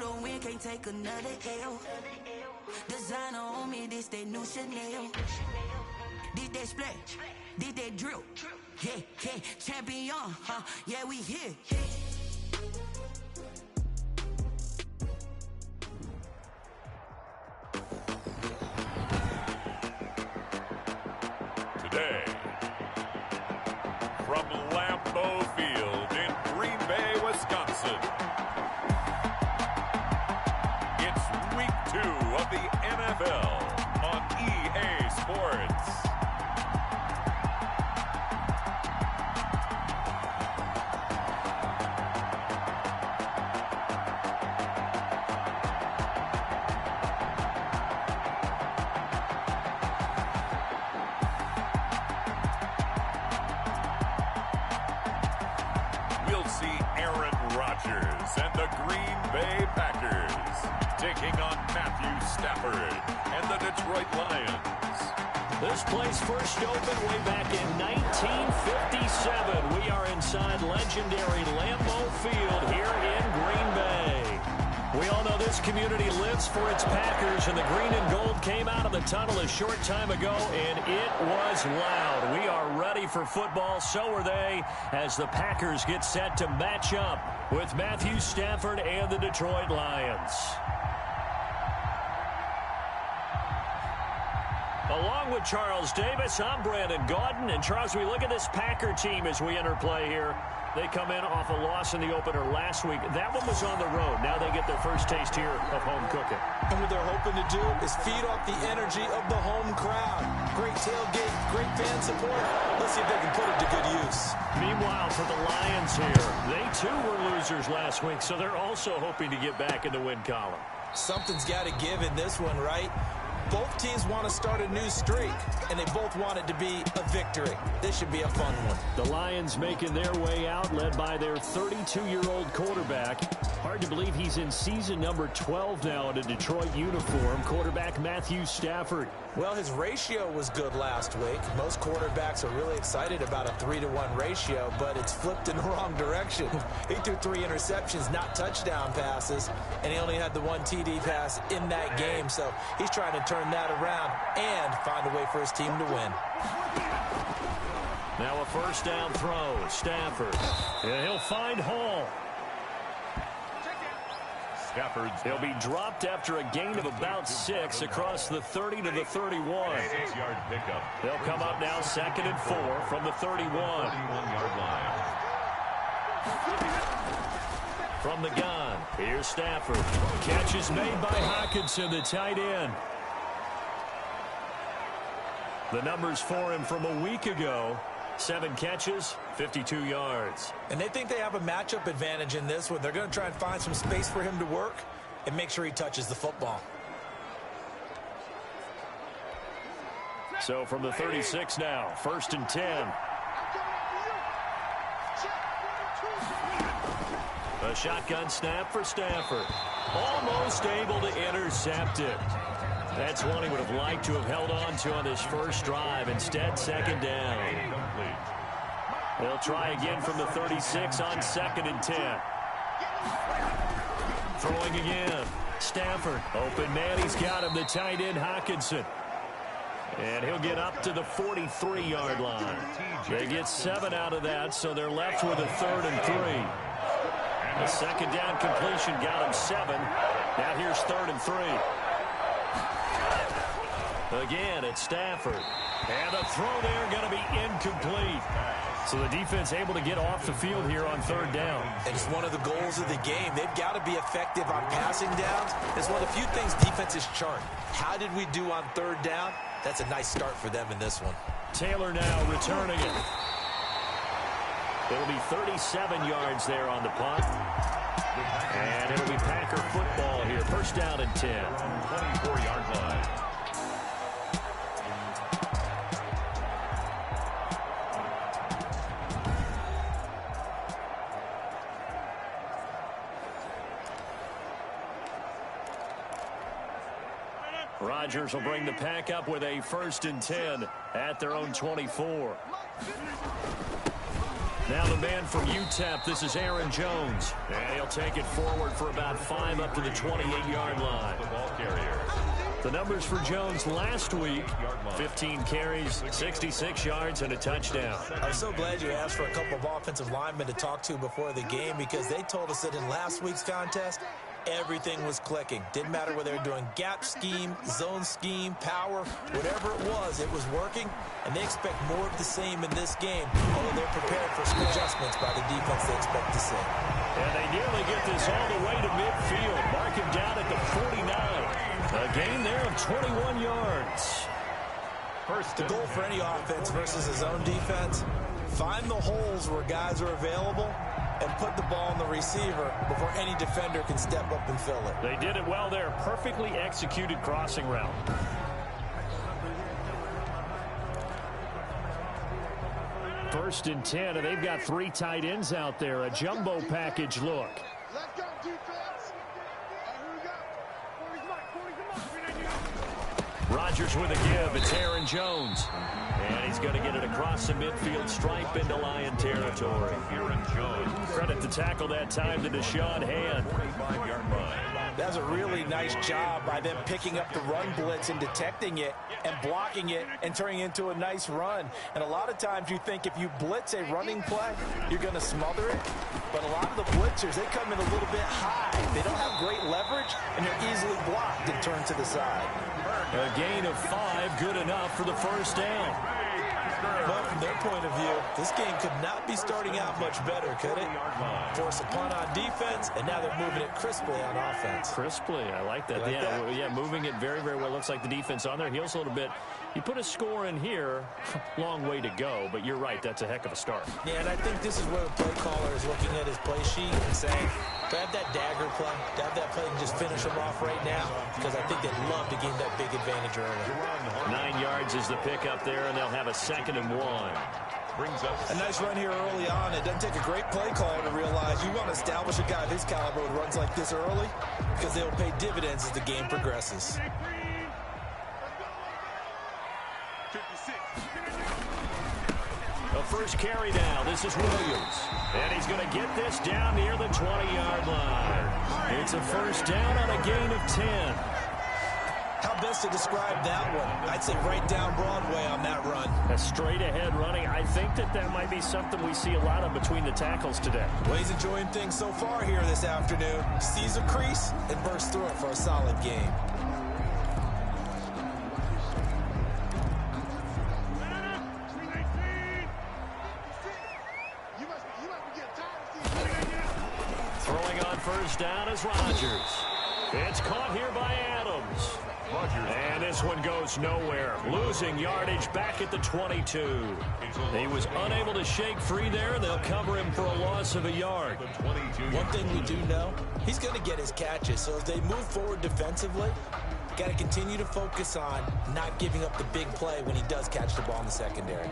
the win, can't take another L. Designer on me, this that new Chanel. Did that splash, did that drill. Yeah, yeah, champion, huh? Yeah, we here. Today, from Lambeau Field in Green Bay, Wisconsin, it's week 2 of the NFL on EA Sports. We'll see Aaron Rodgers and the Green Bay Packers taking on Matthew Stafford and the Detroit Lions. This place first opened way back in 1957. We are inside legendary Lambeau Field here in Green Bay. We all know this community lives for its Packers, and the green and gold came out of the tunnel a short time ago, and it was loud. We are ready for football, so are they, as the Packers get set to match up with Matthew Stafford and the Detroit Lions. Along with Charles Davis, I'm Brandon Gaudin. And Charles, we look at this Packer team as we enter play here. They come in off a loss in the opener last week. That one was on the road. Now they get their first taste here of home cooking. And what they're hoping to do is feed off the energy of the home crowd. Great tailgate, great fan support. Let's see if they can put it to good use. Meanwhile, for the Lions here, they too were losers last week, so they're also hoping to get back in the win column. Something's got to give in this one, right? Both teams want to start a new streak, and they both want it to be a victory. This should be a fun one. The Lions making their way out, led by their 32-year-old quarterback. Hard to believe he's in season number 12 now in a Detroit uniform. Quarterback Matthew Stafford. Well, his ratio was good last week. Most quarterbacks are really excited about a 3-to-1 ratio, but it's flipped in the wrong direction. He threw 3 interceptions, not touchdown passes, and he only had the 1 TD pass in that game. So he's trying to turn that around and find a way for his team to win. Now a first down throw. Stafford. And he'll find Hall. He'll be dropped after a gain of about 6 across the 30 to the 31. They'll come up now 2nd and 4 from the 31-yard line. From the gun, here's Stafford. Catch is made by Hockenson, the tight end. The numbers for him from a week ago. 7 catches, 52 yards. And they think they have a matchup advantage in this one. They're going to try and find some space for him to work and make sure he touches the football. So from the 36 now, 1st and 10. A shotgun snap for Stafford. Almost able to intercept it. That's one he would have liked to have held on to on his first drive. Instead, 2nd down. They'll try again from the 36 on 2nd and 10. Throwing again. Stafford. Open man. He's got him. The tight end, Hockenson. And he'll get up to the 43-yard line. They get 7 out of that, so they're left with a 3rd and 3. The 2nd down completion got him 7. Now here's 3rd and 3. Again, it's Stafford. And the throw there going to be incomplete. So the defense able to get off the field here on 3rd down. And it's one of the goals of the game. They've got to be effective on passing downs. It's one of the few things defenses chart. How did we do on 3rd down? That's a nice start for them in this one. Taylor now returning it. It'll be 37 yards there on the punt. And it'll be Packer football here. 1st down and 10. 24-yard line. Rodgers will bring the pack up with a 1st and 10 at their own 24. Now the man from UTEP, this is Aaron Jones. And he'll take it forward for about 5 up to the 28-yard line. The ball carrier. The numbers for Jones last week, 15 carries, 66 yards, and a touchdown. I'm so glad you asked for a couple of offensive linemen to talk to before the game, because they told us that in last week's contest, everything was clicking. Didn't matter whether they were doing gap scheme, zone scheme, power, whatever it was working, and they expect more of the same in this game, although they're prepared for some adjustments by the defense they expect to see. And they nearly get this all the way to midfield. Mark him down at the 49. A gain there of 21 yards. The goal for any offense versus a zone defense, find the holes where guys are available and put the ball on the receiver before any defender can step up and fill it. They did it well there. Perfectly executed crossing route. First and 10, and they've got 3 tight ends out there. A jumbo package look. Let's go, defense. Rodgers with a give. It's Aaron Jones. And he's going to get it across the midfield stripe into Lion territory. Aaron Jones. Credit the tackle that time to Deshaun Hand. 25-yard line. That's a really nice job by them picking up the run blitz and detecting it and blocking it and turning it into a nice run. And a lot of times you think if you blitz a running play, you're going to smother it. But a lot of the blitzers, they come in a little bit high. They don't have great leverage, and they're easily blocked and turned to the side. A gain of 5, good enough for the first down. But from their point of view, this game could not be starting out much better, could it? Force a punt on defense, and now they're moving it crisply on offense. Crisply, I like that. Yeah, moving it very, very well. Looks like the defense on their heels a little bit. You put a score in here, long way to go, but you're right, that's a heck of a start. Yeah, and I think this is where the play caller is looking at his play sheet and saying, grab that dagger play, grab that play and just finish them off right now, because I think they'd love to gain that big advantage early. 9 yards is the pickup there, and they'll have a 2nd and 1. Brings up a nice run here early on. It doesn't take a great play caller to realize you want to establish a guy of his caliber with runs like this early, because they'll pay dividends as the game progresses. The first carry down. This is Williams. And he's going to get this down near the 20-yard line. It's a first down on a gain of 10. How best to describe that one? I'd say right down Broadway on that run. A straight-ahead running. I think that might be something we see a lot of between the tackles today. Well, he's enjoying things so far here this afternoon. Sees a crease and bursts through it for a solid game. Throwing on first down is Rodgers. It's caught here by Adams. And this one goes nowhere. Losing yardage back at the 22. He was unable to shake free there, and they'll cover him for a loss of a yard. One thing we do know, he's going to get his catches. So as they move forward defensively, got to continue to focus on not giving up the big play when he does catch the ball in the secondary.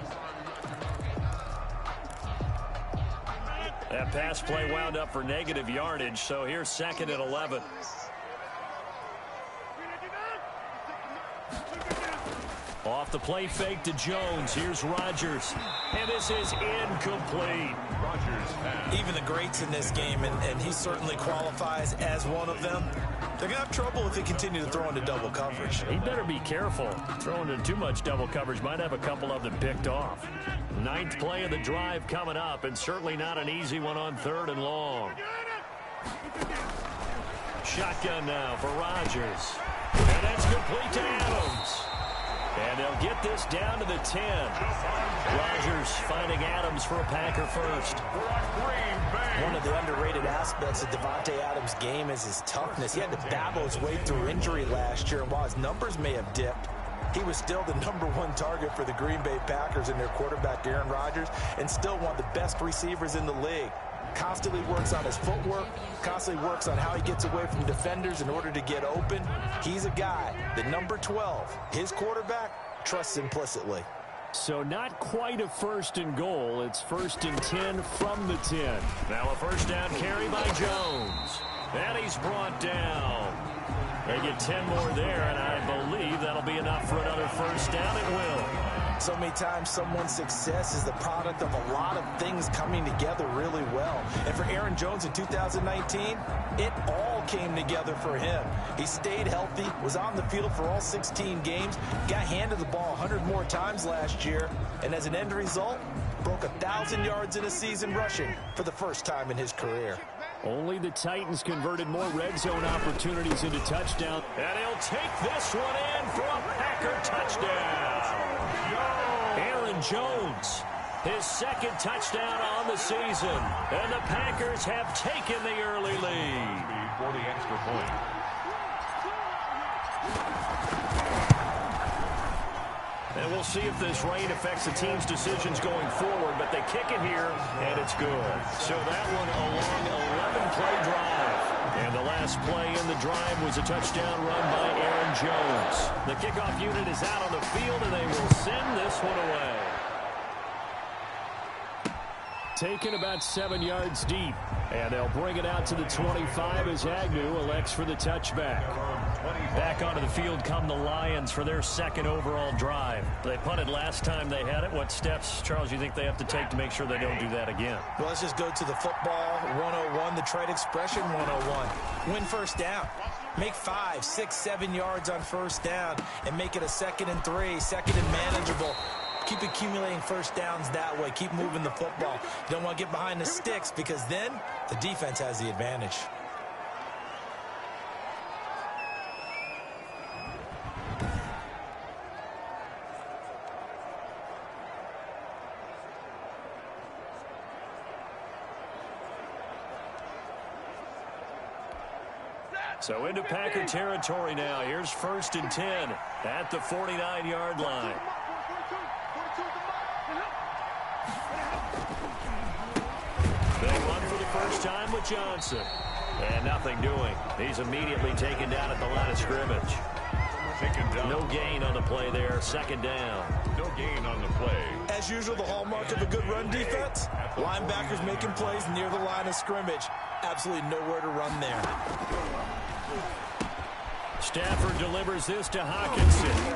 That pass play wound up for negative yardage, so here's 2nd and 11. Off the play fake to Jones. Here's Rodgers. And this is incomplete. Even the greats in this game, and he certainly qualifies as one of them, they're going to have trouble if they continue to throw into double coverage. He better be careful. Throwing into too much double coverage might have a couple of them picked off. 9th play of the drive coming up, and certainly not an easy one on 3rd and long. Shotgun now for Rodgers. And that's complete to Adams. And they'll get this down to the 10. Rodgers finding Adams for a Packer first. One of the underrated aspects of Devontae Adams' game is his toughness. He had to battle his way through injury last year, and while his numbers may have dipped, he was still the #1 target for the Green Bay Packers and their quarterback, Aaron Rodgers, and still one of the best receivers in the league. Constantly works on his footwork, constantly works on how he gets away from defenders in order to get open. He's a guy, the number 12, his quarterback, trusts implicitly. So not quite a 1st and goal. It's 1st and 10 from the 10. Now a first down carry by Jones. And he's brought down. They get 10 more there, and I believe that'll be enough for another first down. It will. So many times someone's success is the product of a lot of things coming together really well. And for Aaron Jones in 2019, it all came together for him. He stayed healthy, was on the field for all 16 games, got handed the ball 100 more times last year, and as an end result, broke 1,000 yards in a season rushing for the first time in his career. Only the Titans converted more red zone opportunities into touchdown. And he'll take this one in for a Packer touchdown. Aaron Jones, his second touchdown on the season. And the Packers have taken the early lead. For the extra point. And we'll see if this rain affects the team's decisions going forward, but they kick it here, and it's good. So that one a long 11-play drive. And the last play in the drive was a touchdown run by Aaron Jones. The kickoff unit is out on the field, and they will send this one away. Taken about 7 yards deep. And they'll bring it out to the 25 as Agnew elects for the touchback. Back onto the field come the Lions for their second overall drive. They punted last time they had it. What steps, Charles, you think they have to take to make sure they don't do that again? Well, let's just go to the football 101, the trade expression 101. Win first down. Make 5, 6, 7 yards on first down and make it a 2nd and 3, 2nd and manageable. Keep accumulating first downs that way. Keep moving the football. You don't want to get behind the sticks because then the defense has the advantage. So into Packer territory now. Here's 1st and 10 at the 49-yard line. They'll run for the first time with Johnson. And nothing doing. He's immediately taken down at the line of scrimmage. No gain on the play there. 2nd down. No gain on the play. As usual, the hallmark of a good run defense, linebackers making plays near the line of scrimmage. Absolutely nowhere to run there. Stafford delivers this to Hawkinson.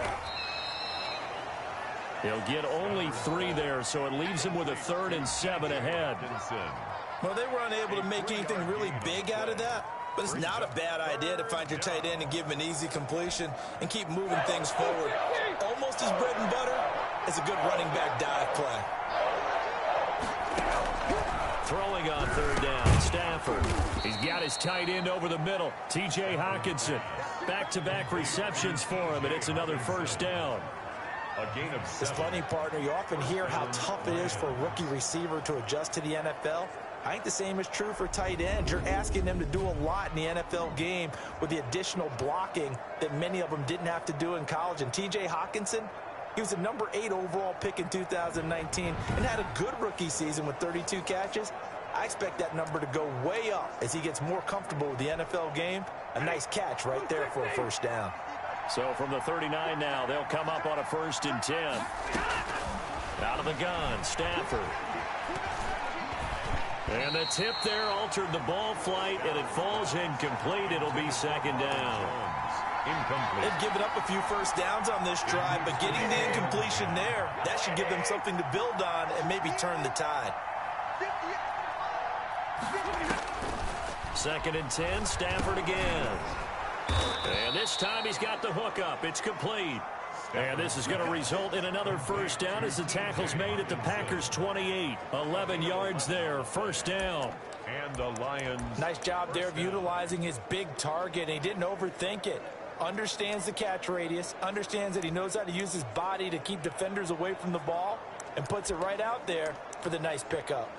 He'll get only 3 there, so it leaves him with a 3rd and 7 ahead. Well, they were unable to make anything really big out of that, but it's not a bad idea to find your tight end and give him an easy completion and keep moving things forward. Almost as bread and butter as a good running back dive play. Throwing on 3rd down, Stafford. He's got his tight end over the middle, T.J. Hawkinson. Back-to-back receptions for him, and it's another 1st down. A gain of 7. It's funny, partner. You often hear how tough it is for a rookie receiver to adjust to the NFL. I think the same is true for tight ends. You're asking them to do a lot in the NFL game with the additional blocking that many of them didn't have to do in college. And T.J. Hawkinson, he was a number 8 overall pick in 2019 and had a good rookie season with 32 catches. I expect that number to go way up as he gets more comfortable with the NFL game. A nice catch right there for a 1st down. So from the 39 now, they'll come up on a 1st and 10. Out of the gun, Stafford. And the tip there altered the ball flight, and it falls incomplete. It'll be 2nd down. Incomplete. They've given up a few 1st downs on this drive, but getting the incompletion there, that should give them something to build on and maybe turn the tide. 2nd and 10, Stafford again. And this time he's got the hook up. It's complete. And this is going to result in another 1st down as the tackle's made at the Packers' 28. 11 yards there, 1st down. And the Lions. Nice job there of utilizing his big target. He didn't overthink it. Understands the catch radius. Understands that he knows how to use his body to keep defenders away from the ball. And puts it right out there for the nice pickup.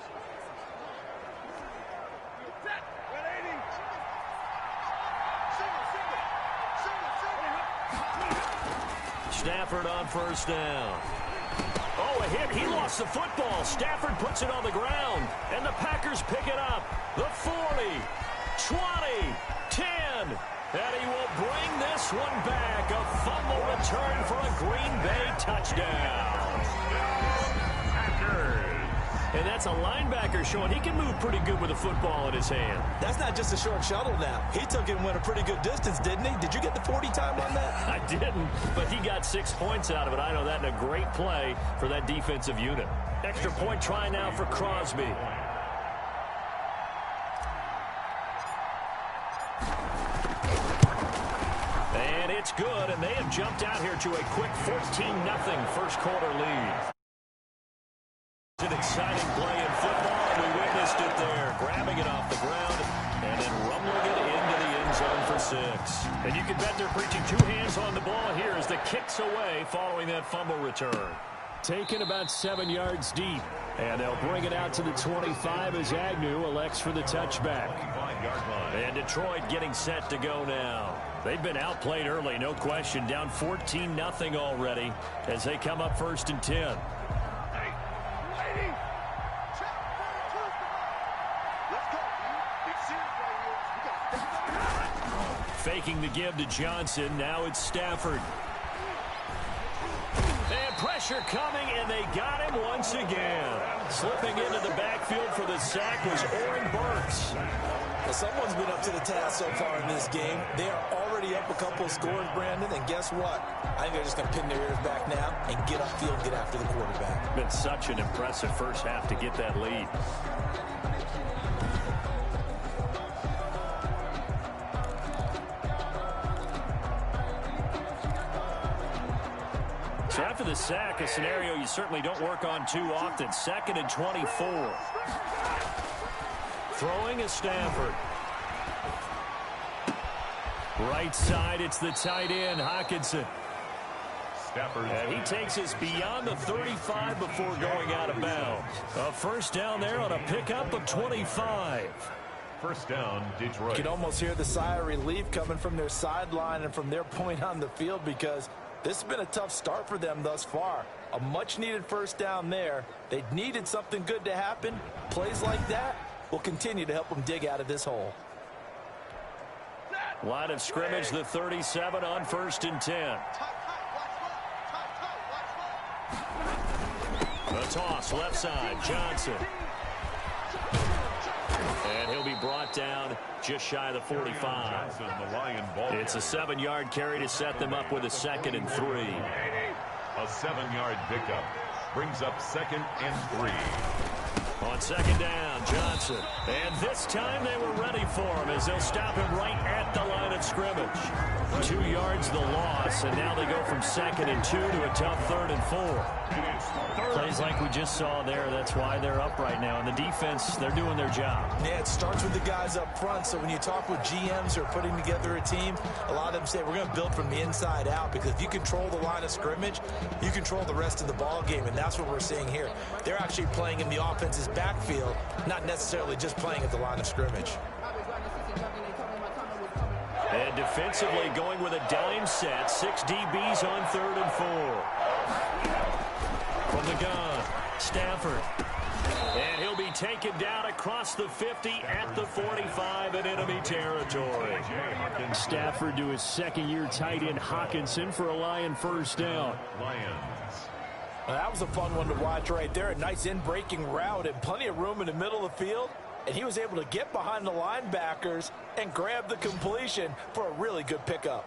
Stafford on 1st down. Oh, a hit. He lost the football. Stafford puts it on the ground. And the Packers pick it up. The 40, 20, 10. And he will bring this one back. A fumble return for a Green Bay touchdown. Packers. And that's a linebacker showing he can move pretty good with a football in his hand. That's not just a short shuttle now. He took it and went a pretty good distance, didn't he? Did you get the 40 time on that? I didn't, but he got 6 points out of it. I know that in a great play for that defensive unit. Extra point try now for Crosby. And it's good, and they have jumped out here to a quick 14-0 first quarter lead. It's an exciting play in football, and we witnessed it there. Grabbing it off the ground and then rumbling it into the end zone for 6. And you can bet they're preaching 2 hands on the ball here as the kick's away following that fumble return. Taken about 7 yards deep. And they'll bring it out to the 25 as Agnew elects for the touchback. And Detroit getting set to go now. They've been outplayed early, no question. Down 14-0 already as they come up 1st and 10. Faking the give to Johnson. Now it's Stafford. And pressure coming, and they got him once again. Slipping into the backfield for the sack was Oren Burks. Well, someone's been up to the task so far in this game. They are already up a couple of scores, Brandon, and guess what? I think they're just going to pin their ears back now and get upfield and get after the quarterback. Been such an impressive first half to get that lead. So after the sack, a scenario you certainly don't work on too often. 2nd and 24. Throwing is Stafford. Right side, it's the tight end, Hockenson. And he takes us beyond the 35 before going out of bounds. A first down there on a pickup of 25. First down, Detroit. You can almost hear the sigh of relief coming from their sideline and from their point on the field because this has been a tough start for them thus far. A much-needed first down there. They needed something good to happen. Plays like that will continue to help them dig out of this hole. Line of scrimmage, the 37 on 1st and 10. The toss, left side, Johnson. And he'll be brought down just shy of the 45. It's a 7-yard carry to set them up with a 2nd and 3. A 7-yard pickup brings up 2nd and 3. On 2nd down, Johnson. And this time they were ready for him as they'll stop him right at the line of scrimmage. 2 yards the loss, and now they go from 2nd and 2 to a tough 3rd and 4. Plays like we just saw there, that's why they're up right now. And the defense, they're doing their job. Yeah, it starts with the guys up front. So when you talk with GMs who are putting together a team, a lot of them say we're going to build from the inside out because if you control the line of scrimmage, you control the rest of the ball game, and that's what we're seeing here. They're actually playing in the offense's backfield, not necessarily just playing at the line of scrimmage. And defensively going with a dime set, 6 DBs on 3rd and 4. From the gun, Stafford. And he'll be taken down across the 50 at the 45 in enemy territory. Stafford to his 2nd-year tight end Hockenson for a Lion first down. Well, that was a fun one to watch right there. A nice in-breaking route and plenty of room in the middle of the field. And he was able to get behind the linebackers and grab the completion for a really good pickup.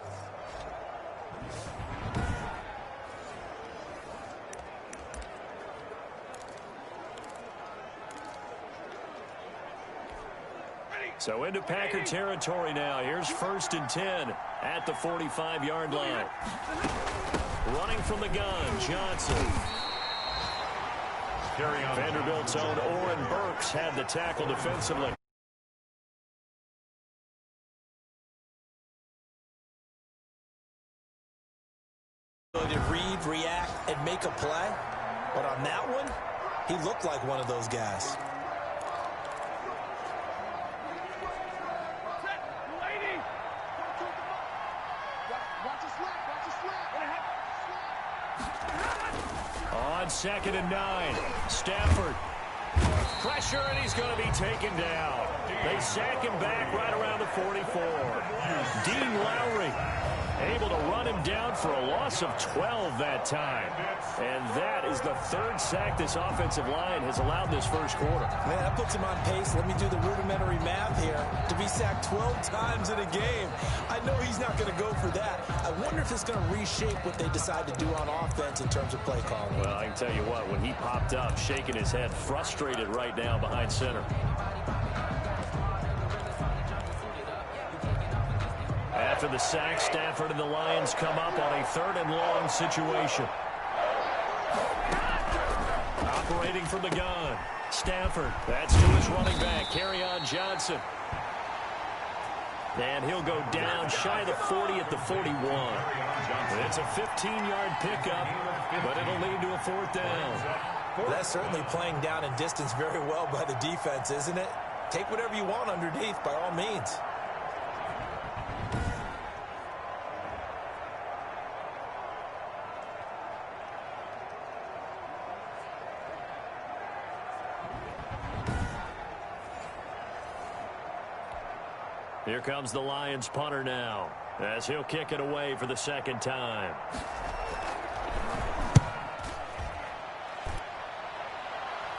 So into Packer territory now. Here's 1st and 10 at the 45-yard line. Running from the gun, Johnson. Vanderbilt's own Oren Burks had the tackle defensively. To read, react, and make a play. But on that one, he looked like one of those guys. On 2nd and 9, Stafford. Pressure, and he's going to be taken down. They sack him back right around the 44. Dean Lowry Able to run him down for a loss of 12 that time. And that is the third sack this offensive line has allowed this first quarter. Man, that puts him on pace. Let me do the rudimentary math here. To be sacked 12 times in a game, I know he's not going to go for that. I wonder if it's going to reshape what they decide to do on offense in terms of play calling. Well, I can tell you what, when he popped up, shaking his head, frustrated right now behind center. After the sack, Stafford and the Lions come up on a 3rd and long situation. Operating from the gun. Stafford, that's to his running back, Kerryon Johnson. And he'll go down shy of the 40 at the 41. It's a 15-yard pickup, but it'll lead to a 4th down. Well, that's certainly playing down in distance very well by the defense, isn't it? Take whatever you want underneath, by all means. Here comes the Lions punter now, as he'll kick it away for the 2nd time.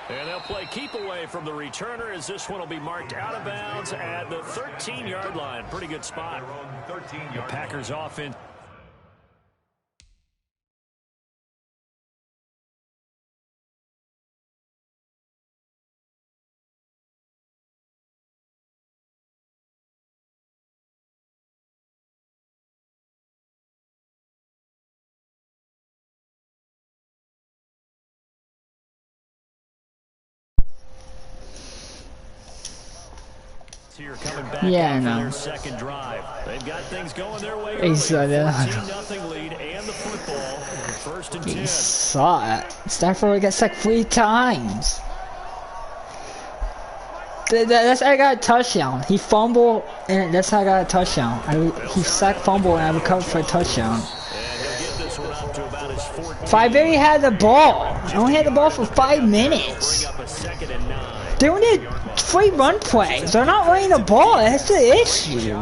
And they'll play keep away from the returner, as this one will be marked out of bounds at the 13-yard line. Pretty good spot. The Packers offense. Here coming back after their second drive. They've got things going their way. 14-0 lead and the football. 1st and 10. He saw it. Stafford got sacked 3 times. That's how I got a touchdown. He fumbled, and that's how I got a touchdown. He sacked, fumble, and I recovered for a touchdown. If I barely had the ball, I only had the ball for 5 minutes. They only did 3 run plays. They're not running the ball. That's the issue.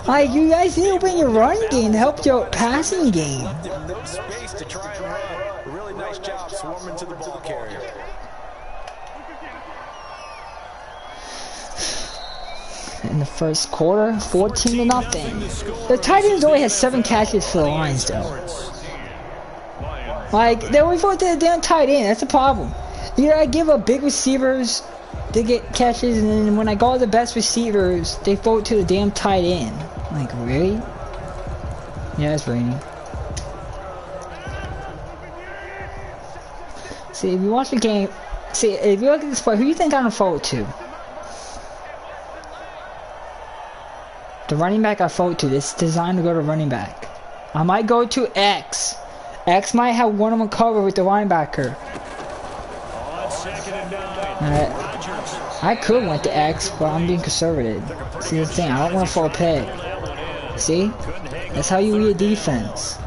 Like, you guys need to open your run game to help your passing game. No space to try and run. Really nice job swarming to the ball carrier. In the first quarter, 14-0. The Titans only had 7 catches for the Lions, though. Like, they always go to the damn tight end. That's the problem. You gotta give up big receivers to get catches, and then when I go to the best receivers, they throw it to the damn tight end. Like, really? Yeah, it's raining. See, if you watch the game, see, if you look at this play, who do you think I'm gonna throw it to? The running back I throw it to. It's designed to go to running back. I might go to X. X might have one of them covered with the linebacker. I could went to X, but I'm being conservative. See the thing, I don't want to fall a pick. See? That's how you read a defense.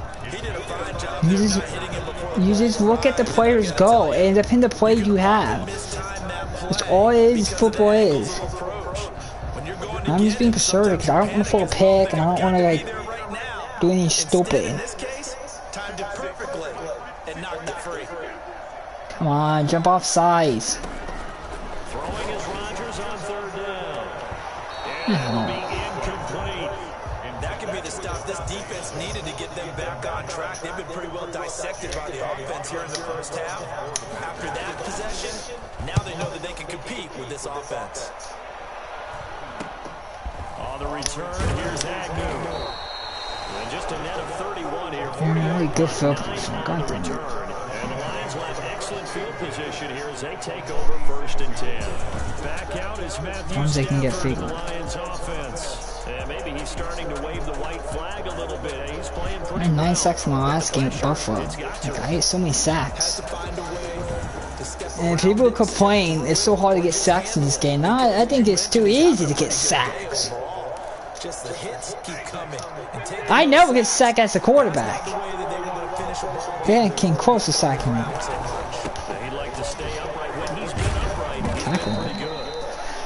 You just look at the players go, and depend the play you have. That's all it is, football is. And I'm just being conservative because I don't want to fall a pick, and I don't want to, like, do anything stupid. Come on, jump off sides. Throwing is Rodgers on 3rd down. And it'll be incomplete. And that could be the stop this defense needed to get them back on track. They've been pretty well dissected by the offense here in the first half. After that possession, now they know that they can compete with this offense. On the return, here's Agnew. And just a net of 31 here. Really good field position. God damn it. And the Lions will have excellent field position here as they take over 1st and 10. Back out is Matthew They can get Stafford, free. the Lions offense. And maybe he's starting to wave the white flag a little bit. He's playing pretty well. 9 sacks in my last game at Buffalo. Like, I hit so many sacks. And people complain it's so hard to get sacks in this game. Now I think it's too easy to get sacks. Just the hits keep coming. I never get sacked as a quarterback. They came close to sacking me. He'd like to stay upright when he's been upright. He's been pretty good.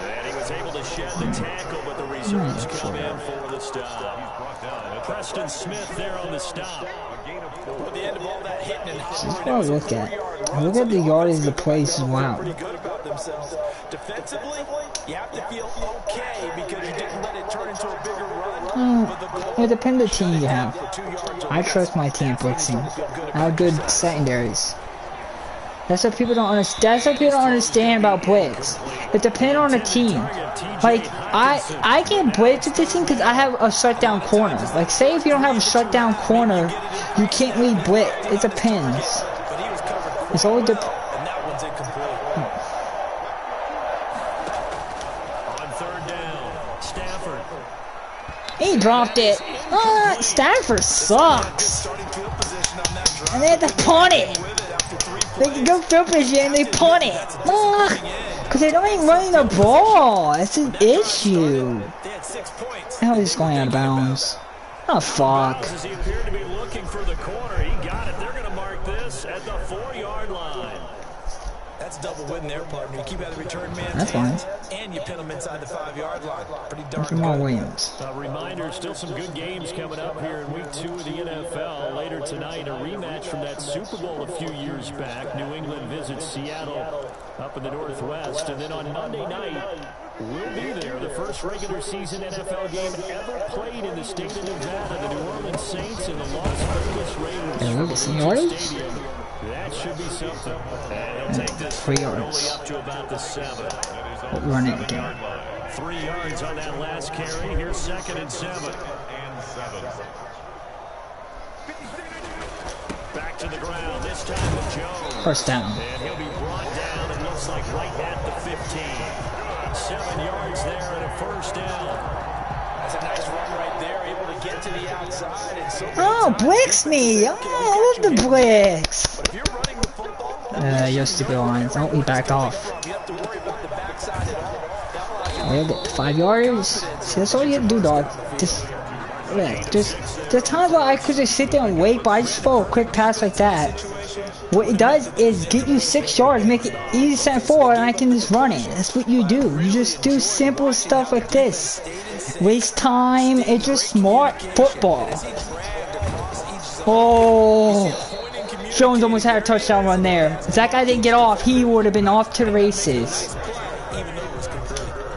And he was able to shed the tackle, but the reserves come in for the stop. Preston Smith there on the stop. At the end of all that hitting and That's what I look at. Look at the yardage the place as well. pretty good about themselves. Defensively, you have to feel okay because you didn't let it turn into a bigger run. It depends on the team you have. I trust my team blitzing. I have good secondaries. That's what people don't understand. That's what people don't understand about blitz. It depends on the team. Like I can blitz with this team because I have a shutdown corner. Like say if you don't have a shutdown corner, you can't really blitz. It depends. It's always the. On third down, Stafford. He dropped it. Stafford sucks. And they had to punt it. They can go field position and they punt it. Because they don't even run the ball. That's an issue. Now he's going out of bounds. Oh, fuck. As he appeared to be looking for the corner, he got it. They're going to mark this at the 4-yard line. That's double win there, partner. You keep out the return man. That's fine. And you pin them inside the 5-yard line. Pretty darn Jamal good. Williams. A reminder, still some good games coming up here in Week 2 of the NFL. Later tonight, a rematch from that Super Bowl a few years back. New England visits Seattle up in the Northwest. And then on Monday night, we'll be there. The first regular season NFL game ever played in the state of Nevada. The New Orleans Saints and the Las Vegas Raiders. Yeah, look at seniority. That should be something. And he'll take this 3 only yards. up to about the 7. Run it again. 3 yards on that last carry. Here's 2nd and 7. Back to the ground. This time with Jones. First down. And he'll be brought down, it looks like, right at the 15. 7 yards there and a first down. That's a nice run right there. Able to get to the outside. And so Oh, blitz me. Oh, I love the blitz. But if you're running the football, Your stupid lines. Don't be back off. you have to worry about the backside at all. Oh, you'll get 5 yards. See, that's all you have to do, dog. Just the times where I could just sit there and wait, but I just throw a quick pass like that. What it does is get you 6 yards, make it easy to send forward, and I can just run it. That's what you do. You just do simple stuff like this. Waste time. It's just smart football. Oh, Jones almost had a touchdown run there. If that guy didn't get off, he would have been off to the races.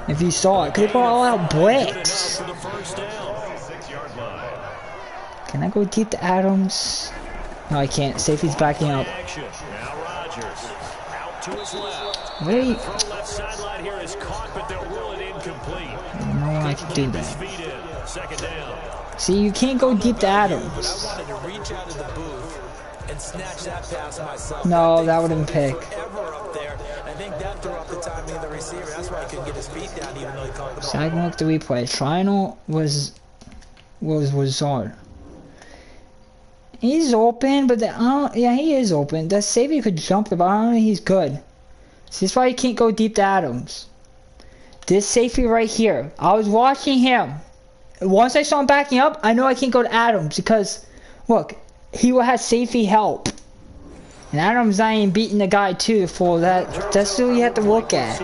If you saw it, because they brought all out blitz. Can I go deep to Adams? No, I can't. Safety's backing up. Now Rodgers out to his left. Wait. Left sideline here is caught, but they'll rule it incomplete. No one I can do His that. feet in. 2nd down. See, you can't go deep to Adams. I wanted to reach out of the booth and snatch that pass myself. No, that would have been pick. Ever up there. I think that threw up the timing of the receiver. That's why he couldn't get his feet down, even though he caught the ball. Second look, the replay. Triangle was hard. He's open, but yeah, he is open. The safety could jump the ball. I don't think he's good. See, that's why you can't go deep to Adams. This safety right here. I was watching him. Once I saw him backing up, I know I can't go to Adams because, look, he will have safety help. And Adams not even beating the guy too for that. That's what you have to look at.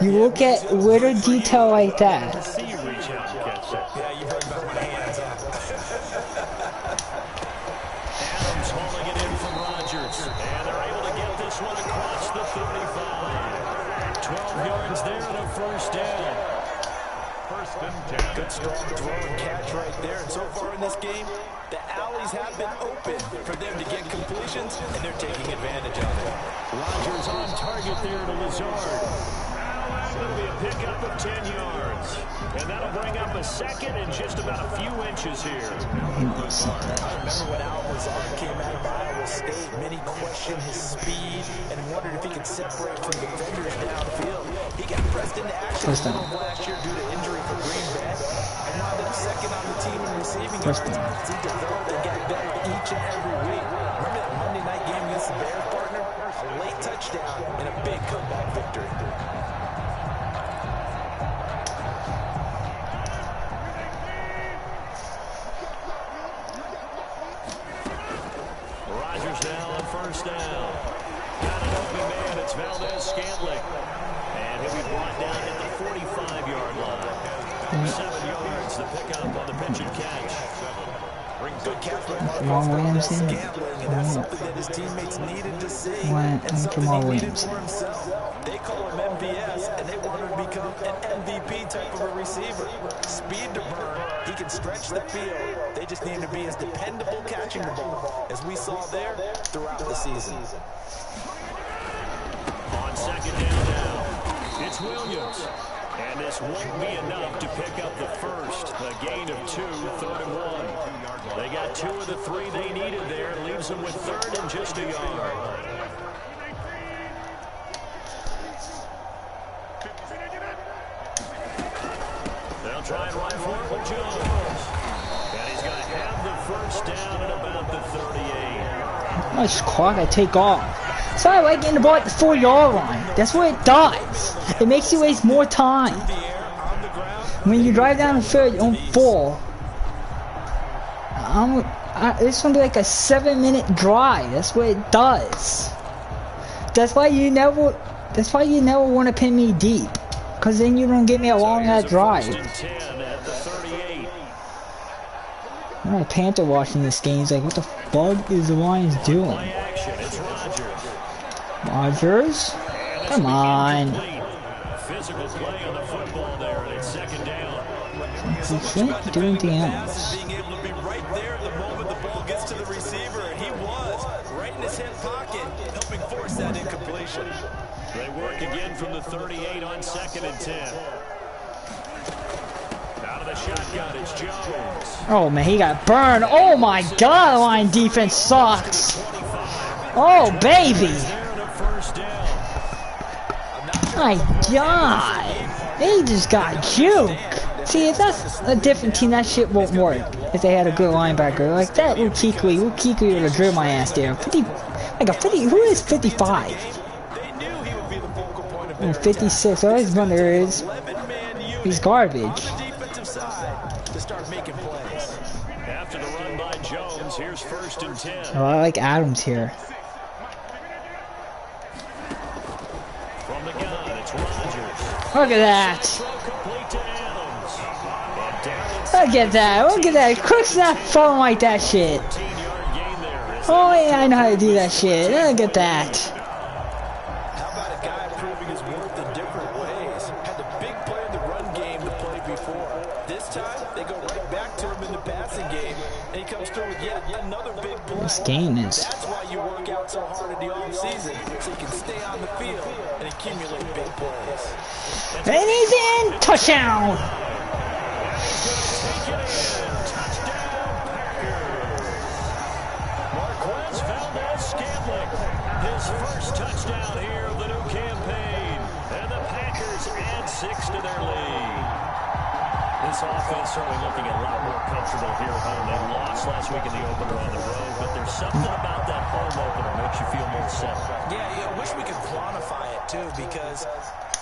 You look at little detail like that. See you reach out and catch that. Yeah, you've heard about my hands. Adams hauling it in from Rodgers. And they're able to get this one across the 35. 12 yards there and a first down. First and 10. Good strong throw and catch right there. And so far in this game, the alleys have been open for them to get completions, and they're taking advantage of it. Rodgers on target there to Lazard. That'll be a pickup of 10 yards. And that'll bring up a second and just about a few inches here. I remember when Al Lazard came out of Iowa State, many questioned his speed and wondered if he could separate from defenders downfield. He got pressed into action last year due to injury for Green Bay, and wound up second on the team in receiving yards. He developed and got better each and every week. Remember that Monday night game against the Bears, partner? A late touchdown and a big comeback victory. Rodgers now on first down. Got an open man. It's Valdez-Scantling. And he'll be brought down at the 45-yard line. 7 yards, the pickup on the pitch and catch. Good catch by Jamal Williams in. Gambling, and that's something that his teammates needed to see. And something Jamal he needed Williams. for himself. They call him MVS, and they want him to become an MVP type of a receiver. Speed to burn. He can stretch the field. They just need him to be as dependable catching the ball as we saw there throughout the season. On second down now, it's Williams. And this won't be enough to pick up the first. A gain of 2, 3rd and 1. They got 2 of the 3 they needed there. It leaves them with 3rd and just a yard. They'll try and run for it with Jones. And he's going to have the first down at about the 38. Nice clock, I take off. So I like getting the ball at the 4-yard line. That's what it does. It makes you waste more time. When you drive down the field, you don't fall. It's gonna be like a 7-minute drive. That's what it does. That's why you never want to pin me deep, cause then you don't get me along that drive. I'm a Panther watching this game. He's like, what the fuck is the Lions doing? Rodgers? Come on. Physical play on the football there, and it's second down. He can't do anything else. Being able to be right there the moment the ball gets to the receiver, and he was right in his hip pocket, helping force that incompletion. They work again from the 38 on 2nd and 10. Out of the shotgun, it's Jones. Oh man, he got burned. Oh my god, line defense sucks. Oh baby. My god. They just got juked. See, if that's a different team, that shit won't work. If they had a good linebacker like that, Luke Kuechly would have drilled my ass there. 50, like a 50. Who is 55? 56. Oh, his runner is. He's garbage. After the run by Jones, here's 1st and 10. Oh, I like Adams here. From the gun, it's Rodgers. Look at that. Look at that. Look at that. Cook's not falling like that shit. Oh yeah, I know how to do that shit. Look at that. How about a guy proving his worth in different ways? Had the big play in the run game to play before. This time, they go right back to him in the passing game. And he comes through with yet another big play. This game is... That's why you work out so hard in the offseason, so you can stay on the field and accumulate big plays. And he's in! Touchdown! His first touchdown here of the new campaign. And the Packers add 6 to their lead. This offense certainly looking a lot more comfortable here at home. They lost last week in the opener on the road, but there's something about that home opener that makes you feel more settled. Yeah, I wish we could quantify it too, because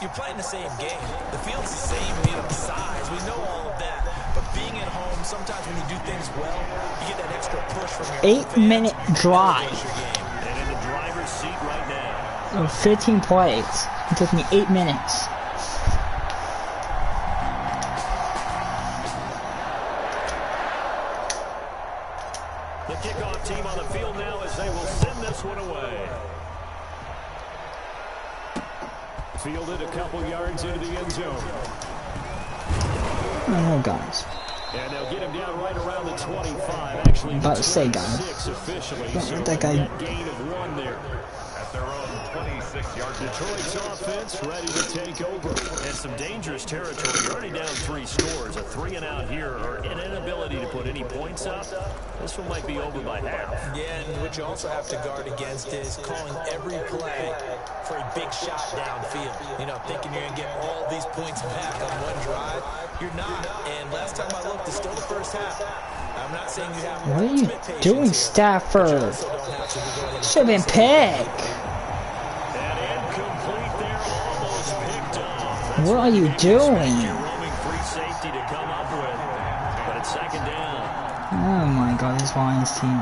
you're playing the same game. The field's the same, size. We know all of that. But being at home, sometimes when you do things well, you get that extra push from your 8-minute drive. And in the driver's seat right now. 15 plays. It took me 8 minutes. The kickoff team on the field now as they will send this one away. Fielded a couple yards into the end zone. Oh, guys. And they'll get him down right around the 25. Actually, About to say, guys. Officially. Don't So let that guy... gain of 1 there. At their own 26-yard line. Detroit's offense ready to take over. And some dangerous territory. You're already down 3 scores. A 3-and-out here, or an inability to put any points up. This one might be over by half. Yeah, and what you also have to guard against is calling every play for a big shot downfield. You know, thinking you're going to get all these points back on one drive. You're not. And last time I looked, it's still the first half. I'm not saying you have... What are you doing, Stafford? Should have been picked. What are you doing? Oh my god, this Lions team.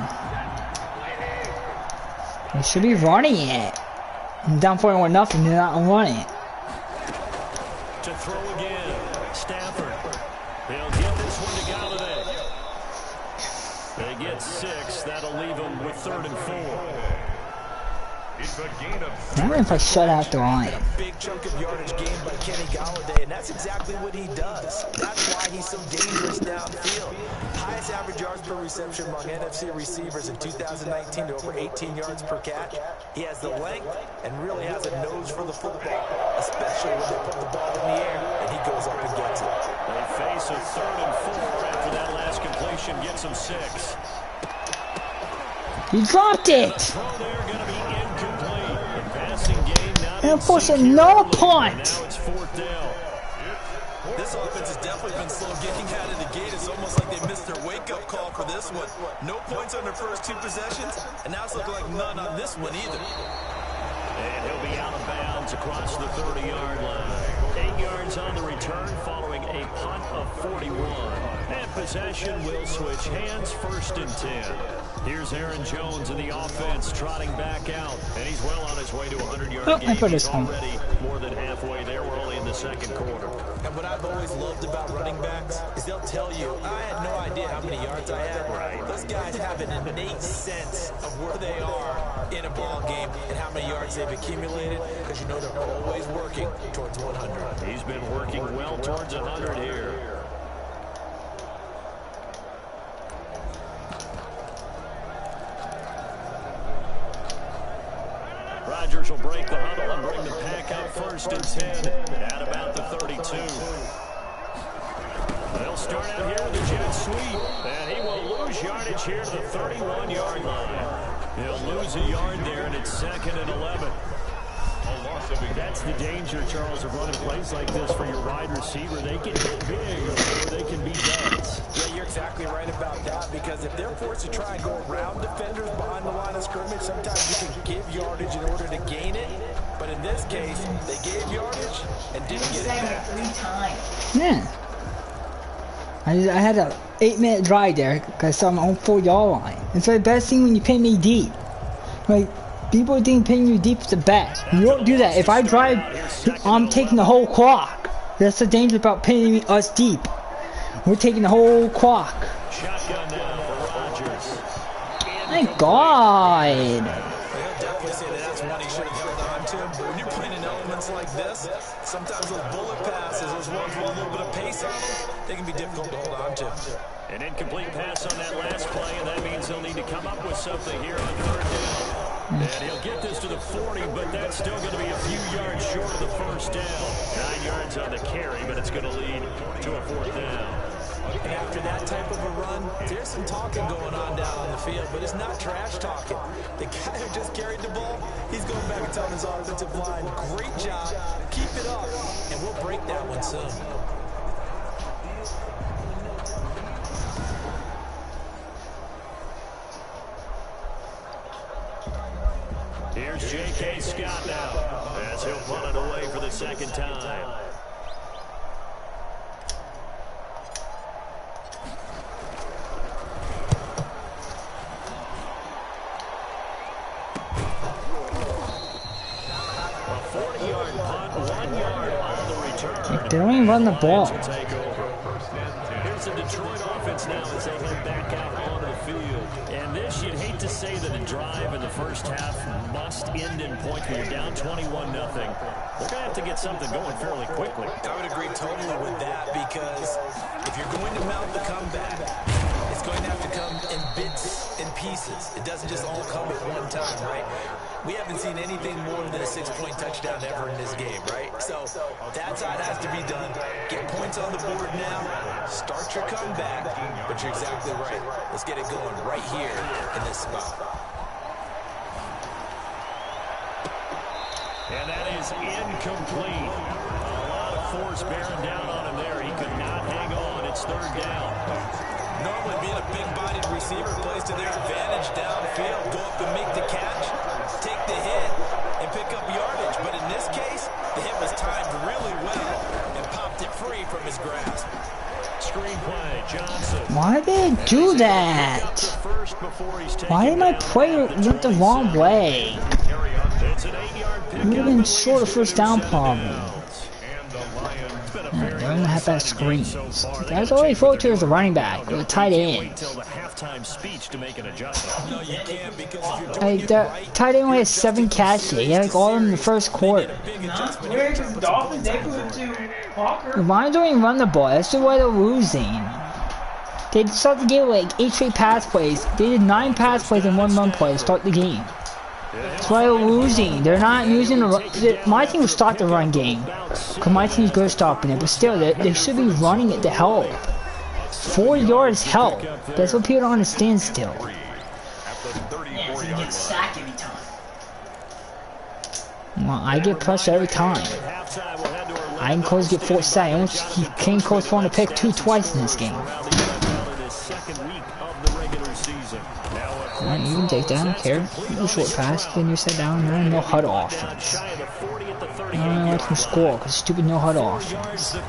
They should be running it. I'm down 41-0, they're not running it. To throw again, Stafford. They'll get this one to Galladay. They get 6. That'll leave them with 3rd and 4. I wonder if I shut out the line. A big chunk of yardage gained by Kenny Golladay, and that's exactly what he does. That's why he's so dangerous downfield. Highest average yards per reception among NFC receivers in 2019 to over 18 yards per catch. He has the length and really has a nose for the football, especially when they put the ball in the air and he goes up and gets it. They face a 3rd and 4 after that last completion gets them 6. He dropped it. Throw there going to be incomplete. The passing game not And of course, another punt. Now it's 4th down. This offense has definitely been slow getting out of the gate. It's almost like they missed their wake-up call for this one. No points on their first 2 possessions, and now it's looking like none on this one either. And he'll be out of bounds across the 30-yard line. 8 yards on the return following a punt of 41. And possession will switch hands, 1st and 10. Here's Aaron Jones in the offense trotting back out. And he's well on his way to a 100-yard game. He's already more than halfway there. We're only in the 2nd quarter. And what I've always loved about running backs is they'll tell you, I had no idea how many yards I had. Right. Those guys have an innate sense of where they are in a ball game and how many yards they've accumulated, because you know they're always working towards 100. He's been working well towards 100 here. Rodgers will break the huddle and bring the pack up 1st and 10 at about the 32. They'll start out here with a jet sweep, and he will lose yardage here to the 31-yard line. He'll lose a yard there, and it's 2nd and 11. That's the danger, Charles, of running plays like this for your wide receiver. They can hit big or they can be duds. Yeah, you're exactly right about that, because if they're forced to try and go around defenders behind the line of scrimmage, sometimes you can give yardage in order to gain it. But in this case, they gave yardage and didn't get it back. 3 times. Yeah. I had a 8-minute drive there because I saw my own 4-yard line. It's the best thing when you pin me deep. Like, people think pinning you deep is the best. You don't do that. If I drive, I'm taking the whole clock. That's the danger about pinning us deep. We're taking the whole clock. Shotgun now for Rodgers. My God. They'll definitely say that that's one he should have held on to. But when you're playing in elements like this, sometimes those bullet passes, those ones with a little bit of pace on them, they can be difficult to hold on to. An incomplete pass on that last play, and that means they'll need to come up with something here on 3rd down. And he'll get this to the 40, but that's still going to be a few yards short of the 1st down. 9 yards on the carry, but it's going to lead to a 4th down. And after that type of a run, there's some talking going on down on the field, but it's not trash talking. The guy who just carried the ball, he's going back and telling his offensive line, great job, keep it up, and we'll break that one soon. Here's J.K. Scott now, as he'll punt it away for the 2nd time. A 40-yard punt, 1 yard on the return. They don't even run the ball. Here's the Detroit offense now as they head back out onto the field. And this, you'd hate to say that a drive in the first half must end in points when you're down 21-0. They're going to have to get something going fairly quickly. I would agree totally with that, because if you're going to mount the comeback, it's going to have to come in bits and pieces. It doesn't just all come at one time, right? We haven't seen anything more than a 6-point touchdown ever in this game, right? So that's how it has to be done. Get points on the board now. Start your comeback. But you're exactly right. Let's get it going right here in this spot. And that is incomplete. A lot of force bearing down on him there. He could not hang on. It's 3rd down. Normally being a big-bodied receiver plays to their advantage downfield. Go up and make the catch, take the hit, and pick up yardage. But in this case, the hit was timed really well and popped it free from his grasp. Screenplay, Johnson. Why did they do that? Why did my player look the wrong way? It would have been short of 1st down problem. They're going to halfback screens. That's all he throw to is a running back or a tight end. Like, the tight end only has 7 catches. He had like all in the first quarter. The Lions don't even run the ball. That's the way they're losing. They started the game with like 8 straight pass plays. They did 9 pass plays and 1 run play to start the game. That's why they're losing. They're not using the my team will stop the run game. Because my team's good at stopping it. But still, they should be running it to help. 4 yards help. That's what people don't understand still. Yeah, so you get sacked every time. Well, I get pressure every time. I can close get 4 sacks. He came close for him to pick 2 twice in this game. Alright, you can take that, I don't care. You short pass, then you sit down, and no huddle offense. I don't let him score, because stupid no huddle offense. I